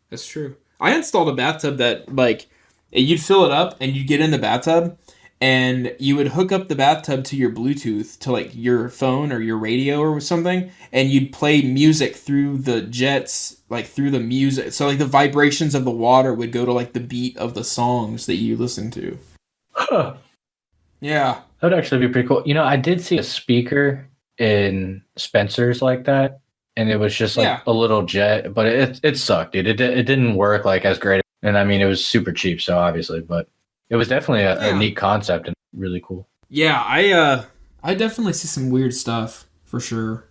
that's true. I installed a bathtub that like you'd fill it up and you'd get in the bathtub and you would hook up the bathtub to your Bluetooth to like your phone or your radio or something, and you'd play music through the jets, like through the music. So like the vibrations of the water would go to like the beat of the songs that you listen to. Huh. Yeah. That would actually be pretty cool. I did see a speaker in Spencer's like that, and it was just like Yeah. a little jet, but it sucked, dude. It didn't work like as great, and I mean it was super cheap, so obviously, but it was definitely a neat concept and really cool. Yeah, I definitely see some weird stuff for sure.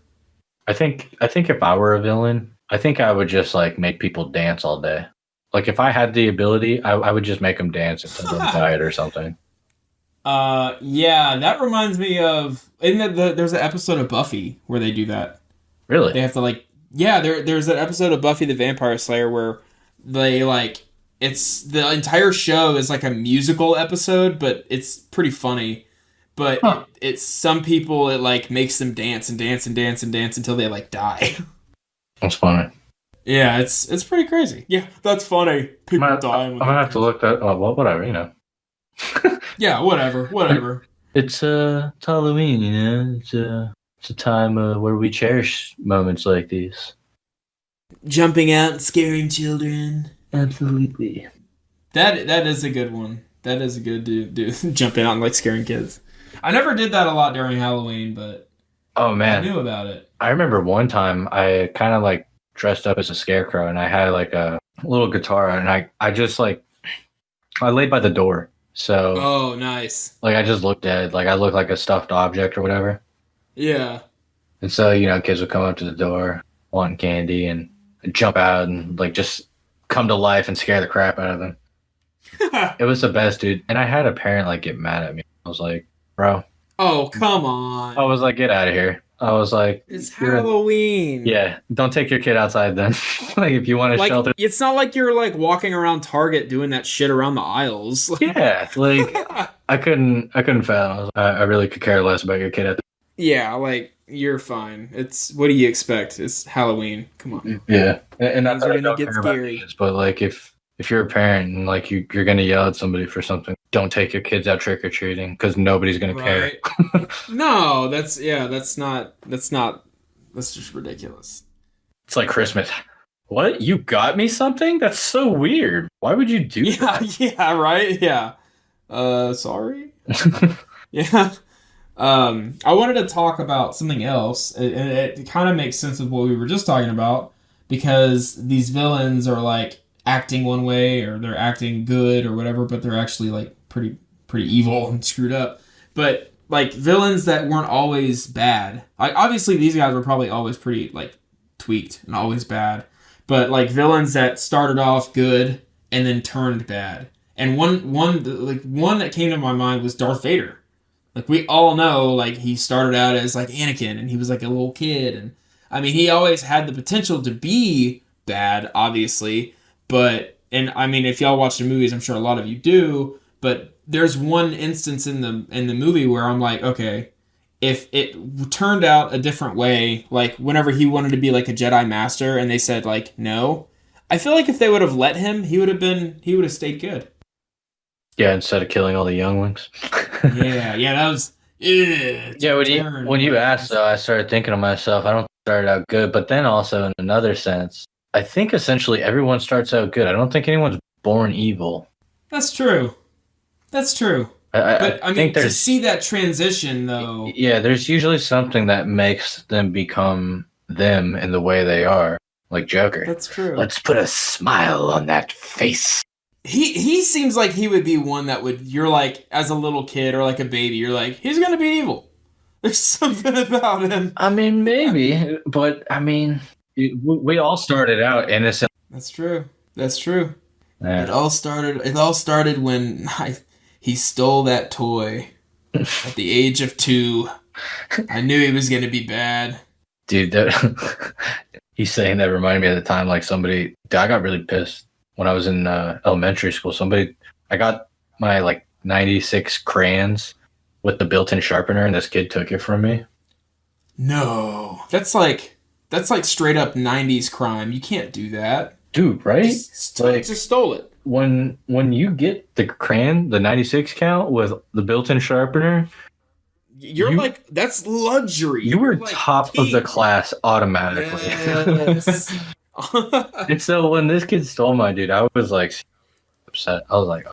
I think if I were a villain, I think I would just like make people dance all day. Like if I had the ability, I would just make them dance until they died or something. Yeah, that reminds me of there's an episode of Buffy where they do that. Really? They have to like there's an episode of Buffy the Vampire Slayer where they like it's the entire show is like a musical episode, but it's pretty funny. But it's some people it like makes them dance and dance and dance and dance until they like die. That's funny. Yeah, it's pretty crazy. Yeah, that's funny. People dying. I'm gonna have to look that. Oh, well, whatever, you know. Yeah, whatever. It's Halloween, you know. It's a time where we cherish moments like these. Jumping out and scaring children. Absolutely. That is a good one. That is a good do jumping out and like scaring kids. I never did that a lot during Halloween, but oh man, I knew about it. I remember one time I kind of like dressed up as a scarecrow and I had like a little guitar and I just like I laid by the door. So oh, nice. Like I just looked at it like I looked like a stuffed object or whatever. Yeah. And so, you know, kids would come up to the door wanting candy and jump out and like just come to life and scare the crap out of them. It was the best, dude. And I had a parent like get mad at me. I was like, bro. Oh, come on. I was like, get out of here. I was like, it's Halloween. Yeah, don't take your kid outside then. Like if you want to like, shelter. It's not like you're like walking around Target doing that shit around the aisles. Yeah, like I couldn't fathom. I really could care less about your kid at the. Yeah, like you're fine. It's what do you expect? It's Halloween. Come on. Yeah, and that's are gonna get scary. Kids, but like if you're a parent and like you're gonna yell at somebody for something, don't take your kids out trick or treating because nobody's gonna care. No, that's just ridiculous. It's like Christmas. What? You got me something? That's so weird. Why would you do that? Yeah, right? Yeah. Sorry? Yeah. I wanted to talk about something else. It kind of makes sense of what we were just talking about because these villains are like acting one way or they're acting good or whatever, but they're actually like pretty evil and screwed up. But like villains that weren't always bad. Like obviously these guys were probably always pretty like tweaked and always bad. But like villains that started off good and then turned bad. And one that came to my mind was Darth Vader. Like we all know like he started out as like Anakin and he was like a little kid and I mean he always had the potential to be bad, obviously. But, and I mean, if y'all watch the movies, I'm sure a lot of you do, but there's one instance in the movie where I'm like, okay, if it turned out a different way, like whenever he wanted to be like a Jedi Master and they said like, no, I feel like if they would have let him, he would have stayed good. Yeah, instead of killing all the younglings. yeah, that was, when you asked though, I started thinking to myself, I don't think it started out good, but then also in another sense, I think essentially everyone starts out good. I don't think anyone's born evil. That's true. I mean, to see that transition, though... Yeah, there's usually something that makes them become them in the way they are. Like Joker. That's true. Let's put a smile on that face. He seems like he would be one that would... You're like, as a little kid or like a baby, you're like, he's gonna be evil. There's something about him. I mean, maybe. But, I mean... We all started out innocent. That's true. Yeah. It all started when he stole that toy at the age of 2. I knew he was gonna be bad. Dude, he's saying that reminded me of the time like somebody. I got really pissed when I was in elementary school. I got my like 96 crayons with the built-in sharpener, and this kid took it from me. No, that's like straight up 90s crime. You can't do that. Dude, right? Just stole it. When you get the crayon, the 96 count with the built-in sharpener, you're like, that's luxury. You were like top king of the class automatically. Yes. And so when this kid stole my dude, I was like upset. I was like,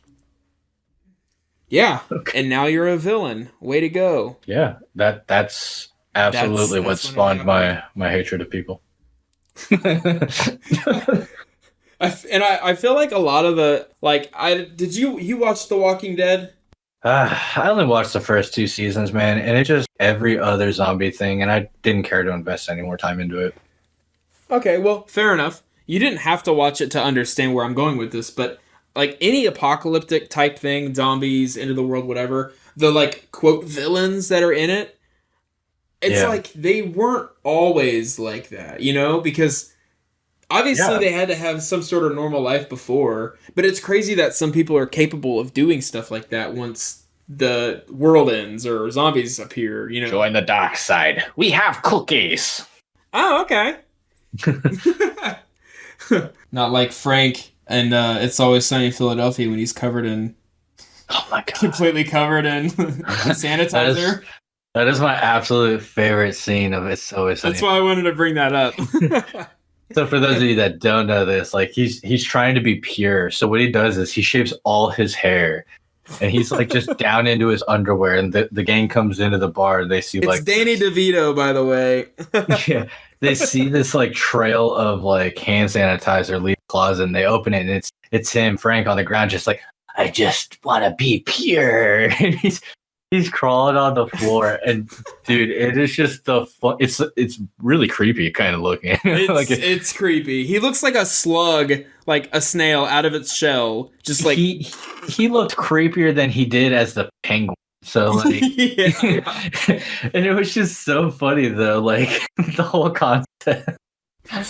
yeah. Okay. And now you're a villain. Way to go. Yeah, that's absolutely what spawned my hatred of people. I feel like a lot of the did you watch The Walking Dead? I only watched the first 2 seasons, man, and it just every other zombie thing, and I didn't care to invest any more time into it. Okay, well, fair enough. You didn't have to watch it to understand where I'm going with this, but like any apocalyptic type thing, zombies, end of the world, whatever, the like quote villains that are in it, it's like they weren't always like that, you know, because obviously they had to have some sort of normal life before, but it's crazy that some people are capable of doing stuff like that once the world ends or zombies appear, you know. Join the dark side. We have cookies. Oh, okay. Not like Frank and It's Always Sunny in Philadelphia when he's covered in Oh my god. completely covered in sanitizer. That is my absolute favorite scene of It's Always Sunny. That's why I wanted to bring that up. So for those of you that don't know this, like he's trying to be pure. So what he does is he shaves all his hair, and he's like just down into his underwear. And the gang comes into the bar, and they see It's like Danny DeVito, by the way. yeah, they see this like trail of like hand sanitizer leave the closet, and they open it, and it's him, Frank, on the ground, just like I just want to be pure. And he's crawling on the floor, and dude, it is just the fun. It's really creepy, kind of looking. It's creepy. He looks like a slug, like a snail out of its shell. Just like he looked creepier than he did as the penguin. So like, and it was just so funny though, like the whole concept. I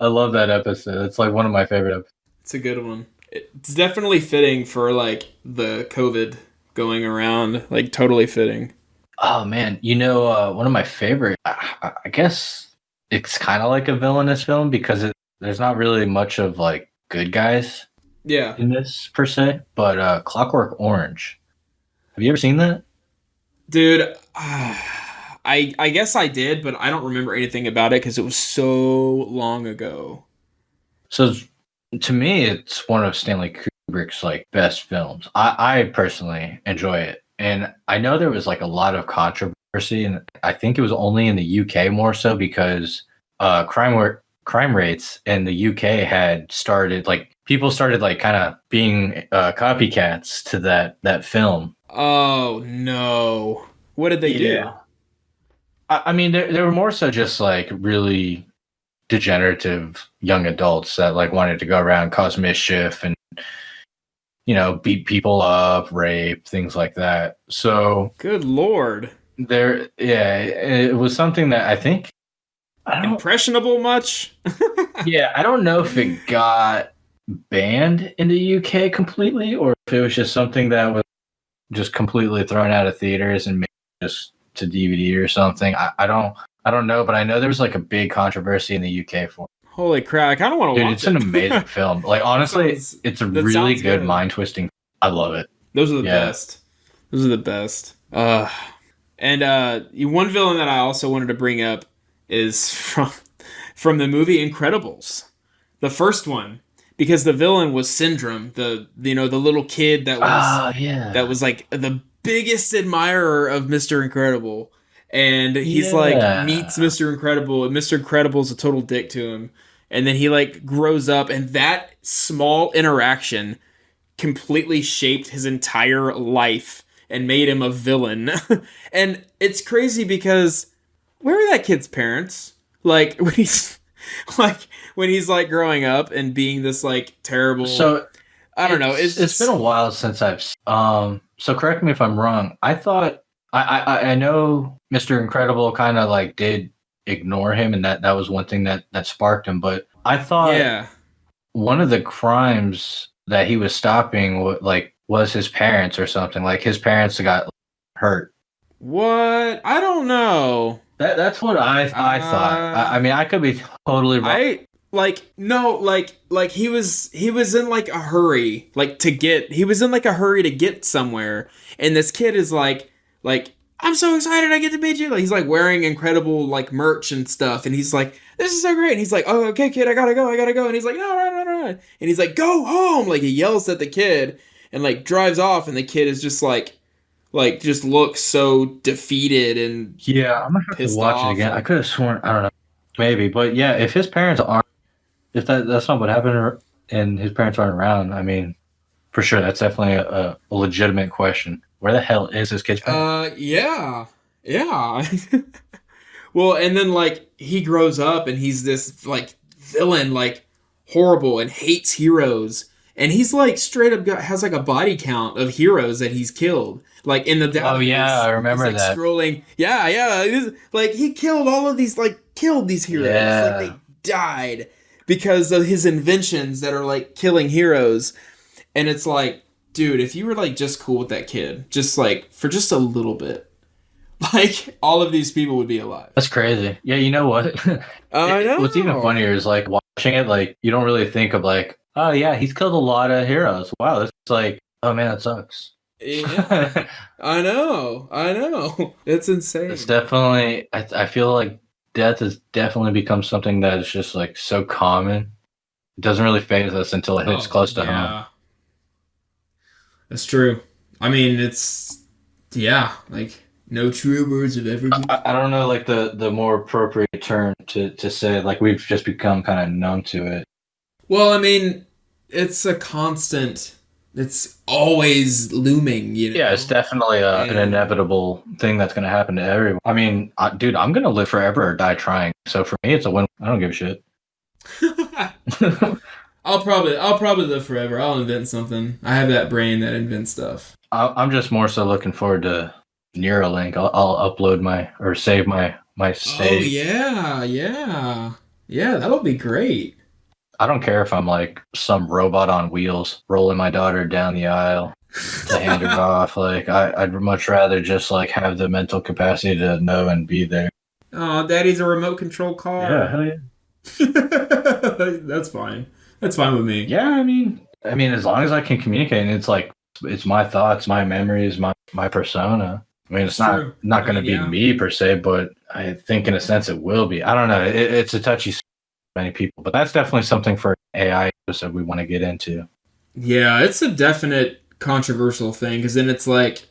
love that episode. It's like one of my favorite episodes. It's a good one. It's definitely fitting for like the COVID going around, like totally fitting. Oh man, you know, one of my favorite. I guess it's kind of like a villainous film because there's not really much of like good guys. Yeah. In this per se, but Clockwork Orange. Have you ever seen that? Dude, I guess I did, but I don't remember anything about it because it was so long ago. So to me, it's one of Stanley Kubrick's like best films. I personally enjoy it, and I know there was like a lot of controversy, and I think it was only in the UK more so because crime rates in the UK had started like people started like kind of being copycats to that film. Oh no! What did they do? I mean, they were more so just like really degenerative young adults that like wanted to go around, cause mischief, and beat people up, rape, things like that. So good lord, it was something that I think impressionable much. Yeah, I don't know if it got banned in the UK completely, or if it was just something that was just completely thrown out of theaters and made just to DVD or something. I don't know, but I know there was like a big controversy in the UK for it. Holy crap, I kind of want to watch it. It's an amazing film. Like honestly, it's a really good mind-twisting. I love it. Those are the best. Those are the best. And one villain that I also wanted to bring up is from the movie Incredibles. The first one. Because the villain was Syndrome, the little kid that was like the biggest admirer of Mr. Incredible, and he's like meets Mr. Incredible, and Mr. Incredible's a total dick to him, and then he like grows up, and that small interaction completely shaped his entire life and made him a villain. And it's crazy because where are that kid's parents? Like when he's like growing up and being this like terrible. So I don't know. It's been a while since I've. So correct me if I'm wrong. I thought I know Mr. Incredible kind of like did ignore him, and that was one thing that sparked him. But I thought one of the crimes that he was stopping was his parents or something. Like his parents got hurt. What? I don't know. That's what I thought. I mean, I could be totally wrong. He was in like a hurry, he was in like a hurry to get somewhere, and this kid is like I'm so excited I get to meet you. Like he's like wearing Incredible like merch and stuff, and he's like, this is so great. And he's like, oh, okay, kid, I gotta go. And he's like, no. And he's like, go home. Like he yells at the kid and like drives off, and the kid is just like just looks so defeated and I'm gonna have to watch it again. I could have sworn, I don't know. Maybe, but yeah, if his parents aren't, if that's not what happened, and his parents aren't around, I mean, for sure, that's definitely a legitimate question. Where the hell is his kid's parent? Yeah. Yeah. Well, and then like he grows up and he's this like villain, like horrible and hates heroes. And he's like straight up has like a body count of heroes that he's killed. Like in the database. Oh yeah, I remember he's, like, that. Scrolling. Yeah, yeah. It is, like he killed all of these, like killed these heroes. Yeah. Like they died because of his inventions that are like killing heroes. And it's like, dude, if you were like just cool with that kid, just like for just a little bit, like all of these people would be alive. That's crazy. Yeah, you know what? I know. What's even funnier is like watching it. Like you don't really think of like, oh yeah, he's killed a lot of heroes. Wow, that's like, oh man, that sucks. Yeah, I know. It's insane. It's definitely. I feel like death has definitely become something that is just like so common. It doesn't really phase us until it hits close to home. That's true. I mean, like no true words have ever been. I don't know, like the more appropriate term to say. Like we've just become kind of numb to it. Well, I mean, it's a constant. It's always looming, you know. Yeah, it's definitely an inevitable thing that's going to happen to everyone. I mean, dude, I'm going to live forever or die trying. So for me, it's a win. I don't give a shit. I'll probably live forever. I'll invent something. I have that brain that invents stuff. I'm just more so looking forward to Neuralink. I'll upload save my save. Oh yeah. That'll be great. I don't care if I'm like some robot on wheels rolling my daughter down the aisle to hand her off. Like I'd much rather just like have the mental capacity to know and be there. Oh, Daddy's a remote control car. Yeah, hell yeah. That's fine. That's fine with me. Yeah, I mean, as long as I can communicate, and it's like it's my thoughts, my memories, my persona. I mean, it's not going to be me per se, but I think in a sense it will be. I don't know. It's a touchy subject for many people, but that's definitely something for AI episode we want to get into. Yeah, it's a definite controversial thing because then it's like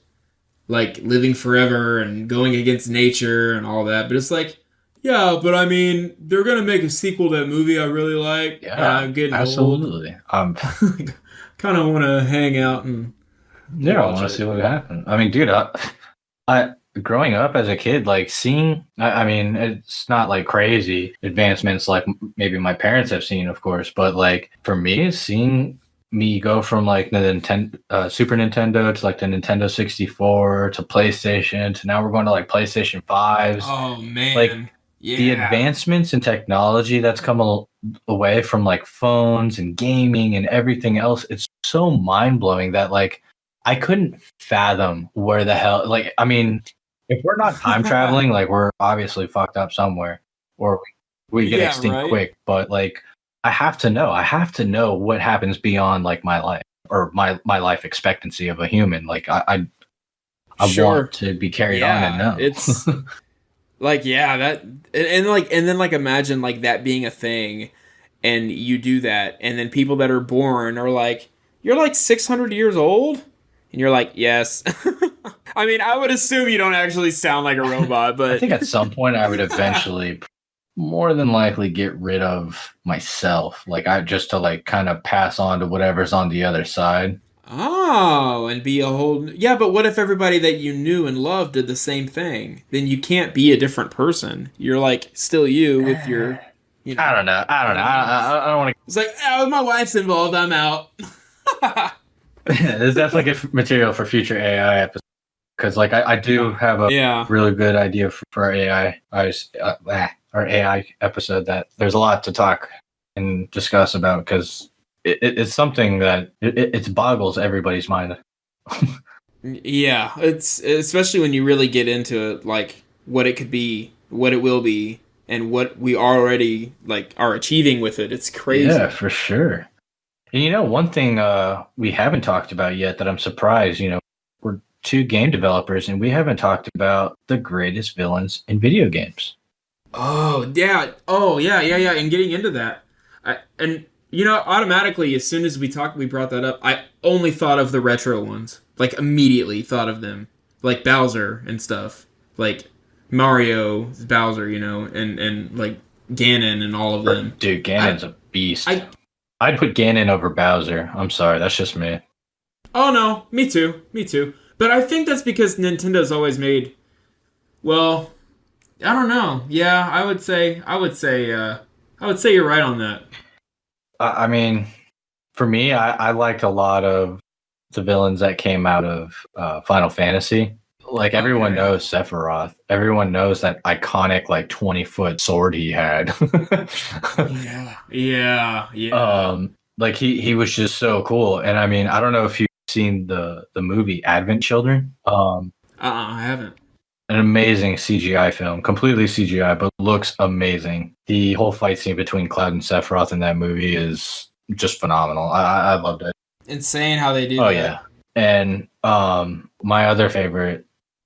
living forever and going against nature and all that. But it's like, yeah, but I mean, they're gonna make a sequel to that movie I really like. Yeah, I'm getting absolutely. old. Kind of want to hang out and I want to see what happens. I mean, dude, I growing up as a kid, like seeing. I mean, it's not like crazy advancements like maybe my parents have seen, of course, but like for me, seeing me go from like the Super Nintendo to like the Nintendo 64 to PlayStation to now we're going to like PlayStation 5s. Oh man. Like the advancements in technology that's come away from like phones and gaming and everything else, it's so mind-blowing that like I couldn't fathom where the hell, like, I mean, if we're not time traveling, like we're obviously fucked up somewhere or we get extinct quick, but like I have to know what happens beyond like my life or my life expectancy of a human. Like I want to be carried on and know. It's like, yeah, that, and then imagine like that being a thing and you do that. And then people that are born are like, you're like 600 years old. And you're like, yes. I mean, I would assume you don't actually sound like a robot, but I think at some point I would eventually more than likely get rid of myself. Like I just to like kind of pass on to whatever's on the other side. Oh, and be a whole... Yeah, but what if everybody that you knew and loved did the same thing? Then you can't be a different person. You're, like, still you with your... You know. I don't know. I don't want to... It's like, oh, my wife's involved. I'm out. There's definitely good material for future AI episodes. Because, like, I do have a really good idea for our AI episode that there's a lot to talk and discuss about because... It's something that it boggles everybody's mind. Yeah, it's especially when you really get into it, like what it could be, what it will be, and what we already like are achieving with it. It's crazy. Yeah, for sure. And you know, one thing we haven't talked about yet that I'm surprised. You know, we're two game developers and we haven't talked about the greatest villains in video games. Oh yeah, and getting into that, you know, automatically, as soon as we brought that up, I only thought of the retro ones. Like, immediately thought of them. Like, Bowser and stuff. Like, Mario, Bowser, you know, and like, Ganon and all of them. Dude, Ganon's a beast. I'd put Ganon over Bowser. I'm sorry, that's just me. Oh no, me too. But I think that's because Nintendo's always made. Well, I don't know. Yeah, I would say you're right on that. I mean, for me, I liked a lot of the villains that came out of Final Fantasy. Like, everyone knows Sephiroth. Everyone knows that iconic, like, 20-foot sword he had. Yeah. Like, he was just so cool. And I mean, I don't know if you've seen the movie Advent Children. I haven't. An amazing CGI film, completely CGI, but looks amazing. The whole fight scene between Cloud and Sephiroth in that movie is just phenomenal. I loved it. Insane how they do Oh that. yeah. And my other favorite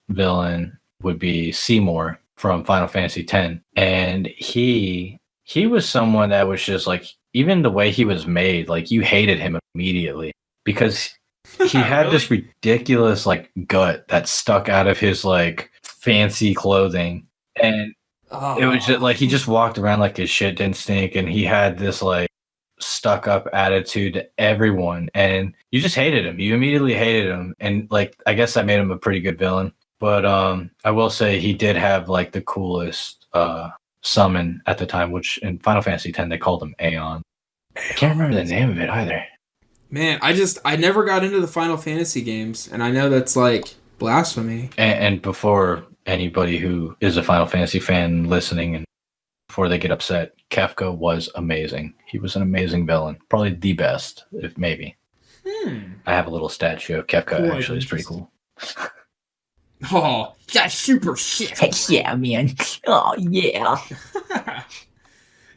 villain would be Seymour from Final Fantasy X. And he was someone that was just like, even the way he was made, like, you hated him immediately because he had Really? this ridiculous like gut that stuck out of his like fancy clothing. And it was just like he just walked around like his shit didn't stink, and he had this like stuck up attitude to everyone, and you just hated him. You immediately hated him, and like I guess that made him a pretty good villain. But I will say he did have like the coolest summon at the time, which in Final Fantasy X they called him Aeon. I can't remember the name of it either. Man, I never got into the Final Fantasy games, and I know that's like blasphemy. And before anybody who is a Final Fantasy fan listening, and before they get upset, Kefka was amazing. He was an amazing villain. Probably the best, if maybe. I have a little statue of Kefka, Cool, actually. It's pretty cool. Oh, that's super shit. Heck yeah, man. Oh, yeah.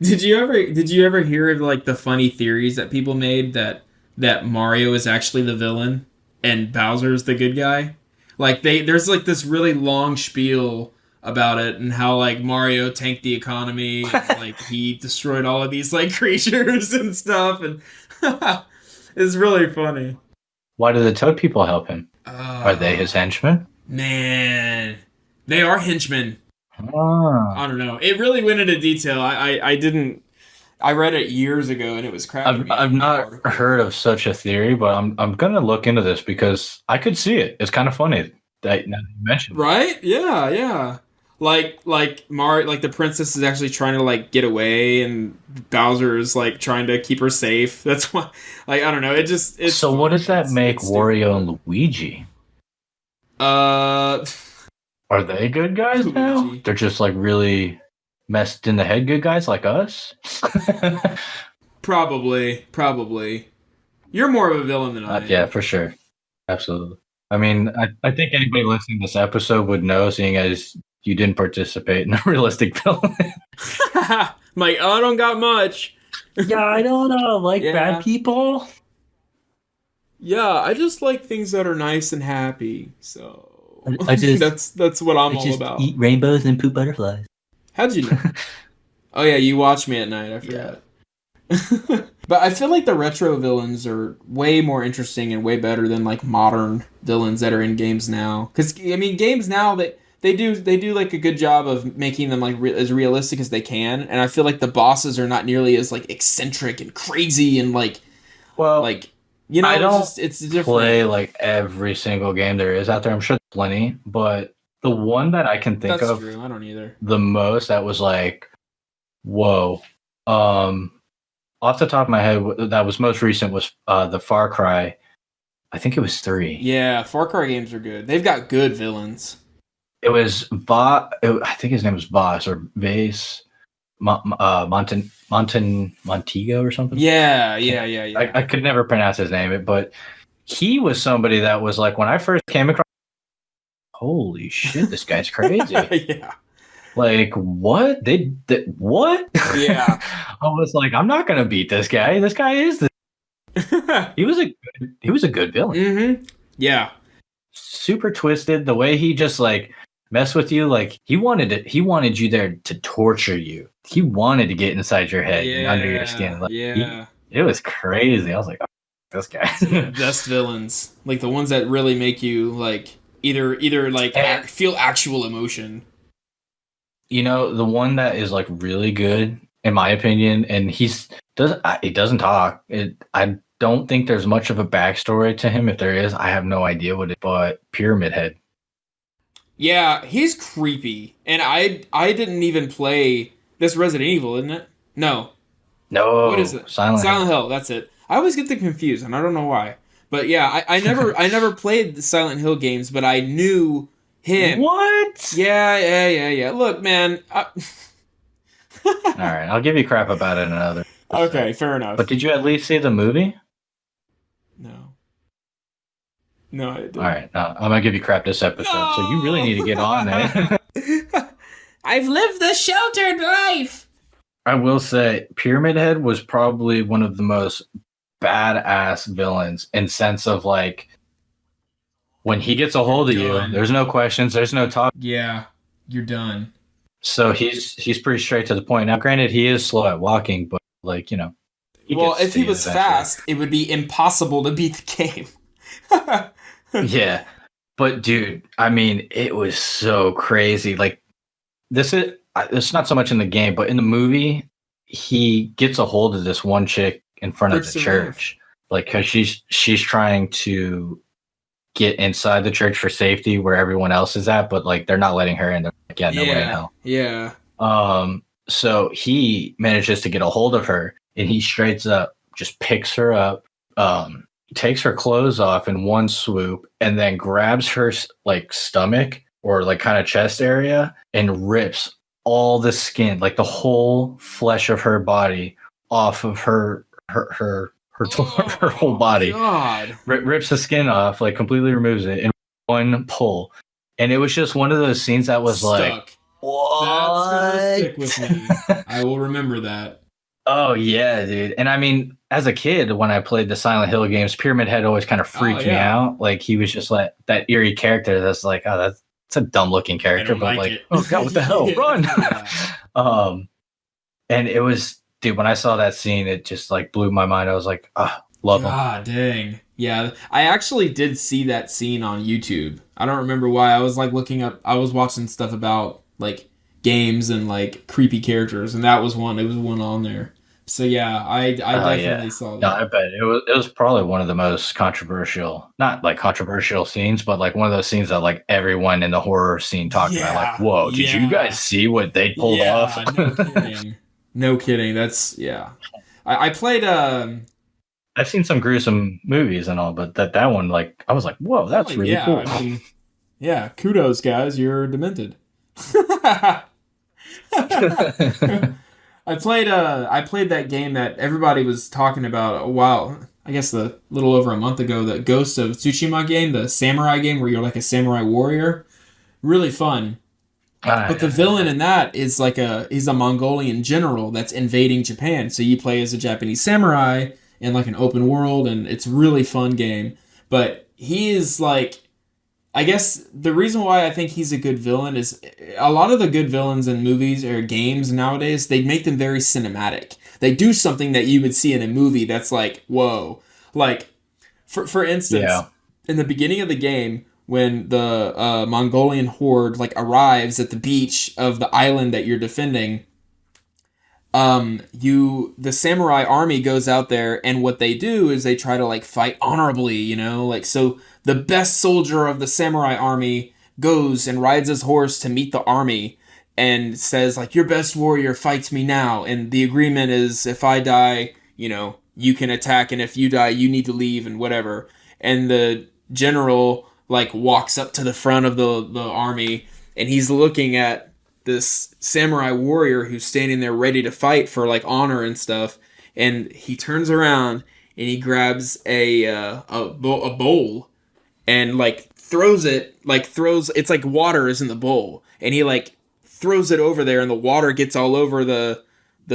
Did you ever hear of like the funny theories that people made that Mario is actually the villain and Bowser's the good guy? Like there's like this really long spiel about it and how like Mario tanked the economy, and, like he destroyed all of these like creatures and stuff, and it's really funny. Why do the Toad people help him? Are they his henchmen? Man, they are henchmen. Ah. I don't know. It really went into detail. I didn't. I read it years ago and it was cracking me up. I've not heard of such a theory, but I'm gonna look into this because I could see it. It's kind of funny that now you mentioned it. Right? Yeah. Like Mario, like the princess is actually trying to like get away, and Bowser is like trying to keep her safe. That's why. Like I don't know. It's So what does that make it's Wario and Luigi? Are they good guys now? Luigi. They're just like really messed in the head good guys like us? Probably. You're more of a villain than I am. Yeah, for sure. Absolutely. I mean, I think anybody listening to this episode would know, seeing as you didn't participate in a realistic villain. Like, oh, I don't got much. Yeah, I don't know. Like Yeah. bad people. Yeah, I just like things that are nice and happy. So I just- that's what I'm I all just about. eat rainbows and poop butterflies. How'd you know? Oh yeah, you watch me at night. I forgot. But I feel like the retro villains are way more interesting and way better than like modern villains that are in games now. Because I mean, games now they do like a good job of making them like as realistic as they can, and I feel like the bosses are not nearly as like eccentric and crazy and like you know, I don't it's different. play like every single game there is out there. I'm sure there's plenty, but the one that I can think That's of true. I don't either. the most that was like, whoa. Off the top of my head, that was most recent was the Far Cry. I think it was 3. Yeah, Far Cry games are good. They've got good villains. It was I think his name was Voss or Vase Montego or something. Yeah. I could never pronounce his name, but he was somebody that was like, when I first came across, holy shit, this guy's crazy. Yeah. Like, what? What? Yeah. I was like, I'm not gonna beat this guy. This guy is he was a good villain. Mm-hmm. Yeah. Super twisted. The way he just like messed with you, like he wanted you there to torture you. He wanted to get inside your head and under your skin. Like, it was crazy. I was like, oh, this guy. Best villains, like the ones that really make you like either like feel actual emotion. You know, the one that is like really good, in my opinion, and he doesn't talk. I don't think there's much of a backstory to him. If there is, I have no idea what it. But Pyramid Head. Yeah, he's creepy, and I didn't even play this Resident Evil, isn't it? No, No, what is it? Silent Hill. That's it. I always get them confused, and I don't know why. But yeah, I never played the Silent Hill games, but I knew him. What? Yeah. Look, man. All right, I'll give you crap about it another. Okay, fair enough. But did you at least see the movie? No, I didn't. All right, no, I'm gonna give you crap this episode. No! So you really need to get on it. I've lived the sheltered life. I will say, Pyramid Head was probably one of the most badass villains in sense of like when he gets a hold of you, there's no questions, there's no talk. Yeah, you're done. So he's pretty straight to the point. Now, granted, he is slow at walking, but like, you know. Well, if he was fast, it would be impossible to beat the game. Yeah. But dude, I mean, it was so crazy. Like it's not so much in the game, but in the movie, he gets a hold of this one chick in front of the church. Like, cause she's trying to get inside the church for safety where everyone else is at, but like they're not letting her in. They're like, yeah, no way in hell. Yeah. So he manages to get a hold of her, and he straight up just picks her up, takes her clothes off in one swoop, and then grabs her like stomach or like kind of chest area and rips all the skin, like the whole flesh of her body off of her whole body. God. Rips the skin off, like completely removes it in one pull. And it was just one of those scenes that was like, what? That's gonna stick with me. I will remember that. Oh yeah, dude. And I mean, as a kid, when I played the Silent Hill games, Pyramid Head always kind of freaked me out. Like he was just like that eerie character that's like, oh, that's a dumb looking character, but like, oh god, what the hell? Run! And it was, dude, when I saw that scene, it just like blew my mind. I was like, love him. God dang. Yeah, I actually did see that scene on YouTube. I don't remember why. I was like I was watching stuff about like games and like creepy characters, and that was one. It was one on there. So yeah, I definitely saw that. No, I bet it was probably one of the most controversial, not like controversial scenes, but like one of those scenes that like everyone in the horror scene talked about. Like, whoa, did you guys see what they pulled off? No kidding. No kidding. That's I played. I've seen some gruesome movies and all, but that one, like, I was like, whoa, that's really cool. I mean, yeah, kudos, guys. You're demented. I played that game that everybody was talking about a while. I guess a little over a month ago. The Ghost of Tsushima game, the samurai game where you're like a samurai warrior. Really fun. But the villain in that is like he's a Mongolian general that's invading Japan. So you play as a Japanese samurai in like an open world, and it's a really fun game. But he is like, I guess the reason why I think he's a good villain is a lot of the good villains in movies or games nowadays, they make them very cinematic. They do something that you would see in a movie that's like, whoa. Like, for instance, in the beginning of the game, when the Mongolian horde like arrives at the beach of the island that you're defending, the samurai army goes out there, and what they do is they try to like fight honorably, you know, like, so the best soldier of the samurai army goes and rides his horse to meet the army and says like, your best warrior fights me now, and the agreement is if I die, you know, you can attack, and if you die, you need to leave, and whatever. And the general like walks up to the front of the army, and he's looking at this samurai warrior who's standing there ready to fight for like honor and stuff, and he turns around and he grabs a bowl and like throws it's like water is in the bowl, and he like throws it over there, and the water gets all over the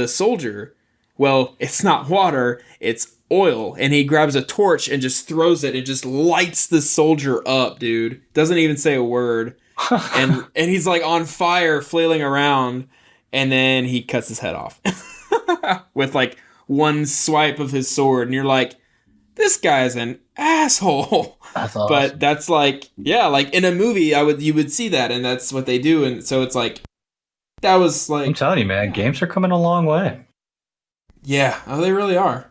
soldier. Well, it's not water, it's oil, and he grabs a torch and just throws it and just lights the soldier up, dude. Doesn't even say a word. and he's like on fire, flailing around, and then he cuts his head off with like one swipe of his sword, and you're like, this guy's an asshole. That's awesome. But that's like, yeah, like in a movie you would see that, and that's what they do, and so it's like, that was I'm like, telling you, man, games are coming a long way. yeah, oh, they really are.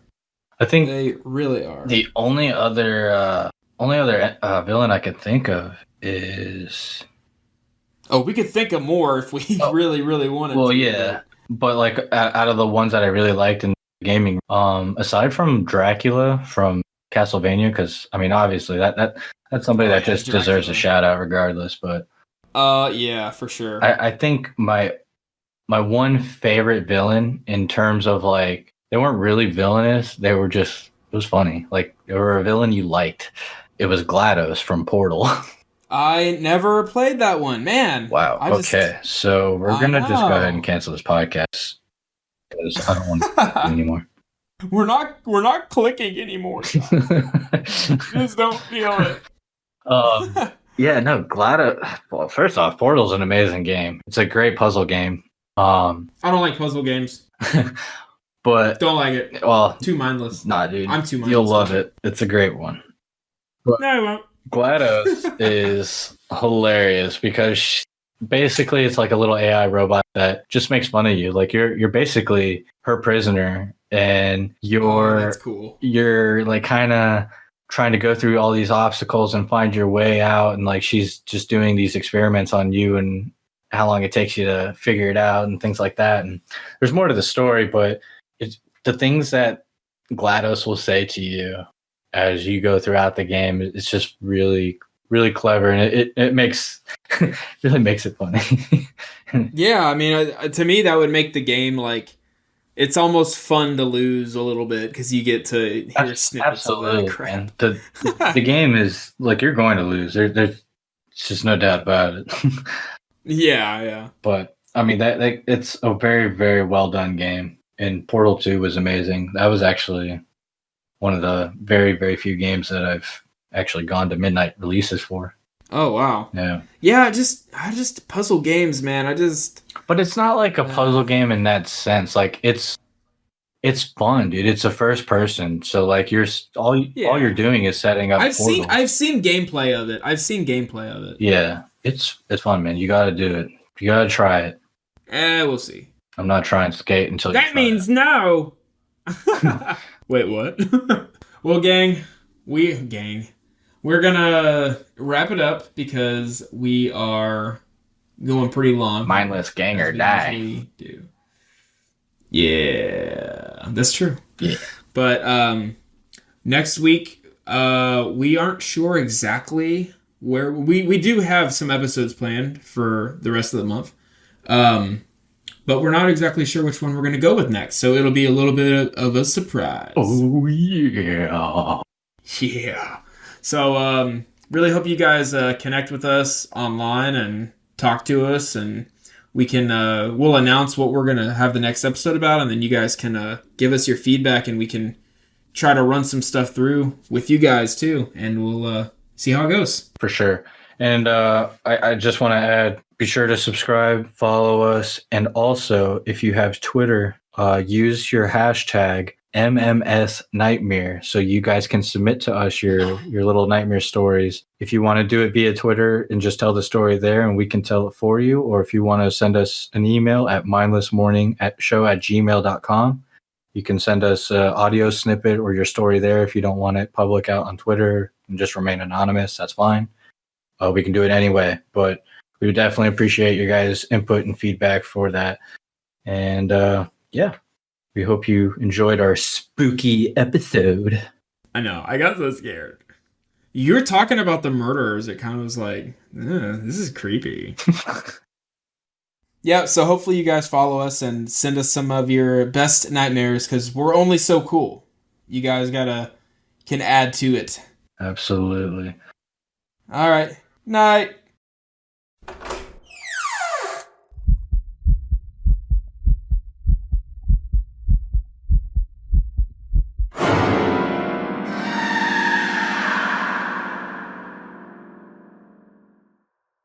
I think They really are. the only other villain I could think of is. Oh, we could think of more if we really, really wanted Well, to. yeah, but like out of the ones that I really liked in gaming, aside from Dracula from Castlevania, because I mean, obviously that's somebody that just deserves a Dracula. shout out regardless. But Yeah, for sure. I think my one favorite villain in terms of like they weren't really villainous, they were just it was funny. Like they were a villain you liked. It was GLaDOS from Portal. I never played that one, man. Wow. Okay, so we're gonna just go ahead and cancel this podcast because I don't want to do anymore. We're not clicking anymore. Just don't feel it. Yeah, no, GLaDOS. Well, first off, Portal's an amazing game. It's a great puzzle game. I don't like puzzle games. But don't like it. Well, too mindless. Nah, dude. I'm too mindless. You'll love it. It's a great one. But no, I won't. GLaDOS is hilarious because basically it's like a little AI robot that just makes fun of you. Like you're basically her prisoner, and that's cool. You're like kind of trying to go through all these obstacles and find your way out, and like she's just doing these experiments on you and how long it takes you to figure it out and things like that. And there's more to the story, but it's the things that GLaDOS will say to you as you go throughout the game. It's just really, really clever, and it makes really makes it funny. Yeah, I mean, to me, that would make the game like it's almost fun to lose a little bit because you get to hear snippets of that crap. The game is like you're going to lose. There's just no doubt about it. Yeah. But I mean, that it's a very, very well done game. And Portal 2 was amazing. That was actually one of the very, very few games that I've actually gone to midnight releases for. Oh wow. Yeah. I just puzzle games, man. But it's not like a puzzle game in that sense. Like it's fun, dude. It's a first person, so like all you're doing is setting up. I've seen gameplay of it. Yeah, it's fun, man. You got to do it. You got to try it. We'll see. I'm not trying to skate until that means no. Wait, what? Well, we're gonna wrap it up because we are going pretty long. Mindless gang or die. Do. Yeah, that's true. Yeah. But next week, we aren't sure exactly where we do have some episodes planned for the rest of the month. But we're not exactly sure which one we're going to go with next. So it'll be a little bit of a surprise. Oh, yeah. Yeah. So really hope you guys connect with us online and talk to us. And we can we'll announce what we're going to have the next episode about. And then you guys can give us your feedback. And we can try to run some stuff through with you guys too. And we'll see how it goes. For sure. And I just want to add, be sure to subscribe, follow us, and also if you have Twitter, use your hashtag MMSNightmare so you guys can submit to us your little nightmare stories. If you want to do it via Twitter and just tell the story there and we can tell it for you, or if you want to send us an email at mindlessmorningshow@gmail.com, you can send us an audio snippet or your story there if you don't want it public out on Twitter and just remain anonymous. That's fine. We can do it anyway, but we would definitely appreciate your guys' input and feedback for that. And yeah, we hope you enjoyed our spooky episode. I know. I got so scared. You're talking about the murderers. It kind of was like, this is creepy. Yeah, so hopefully you guys follow us and send us some of your best nightmares because we're only so cool. You guys can add to it. Absolutely. All right. Night.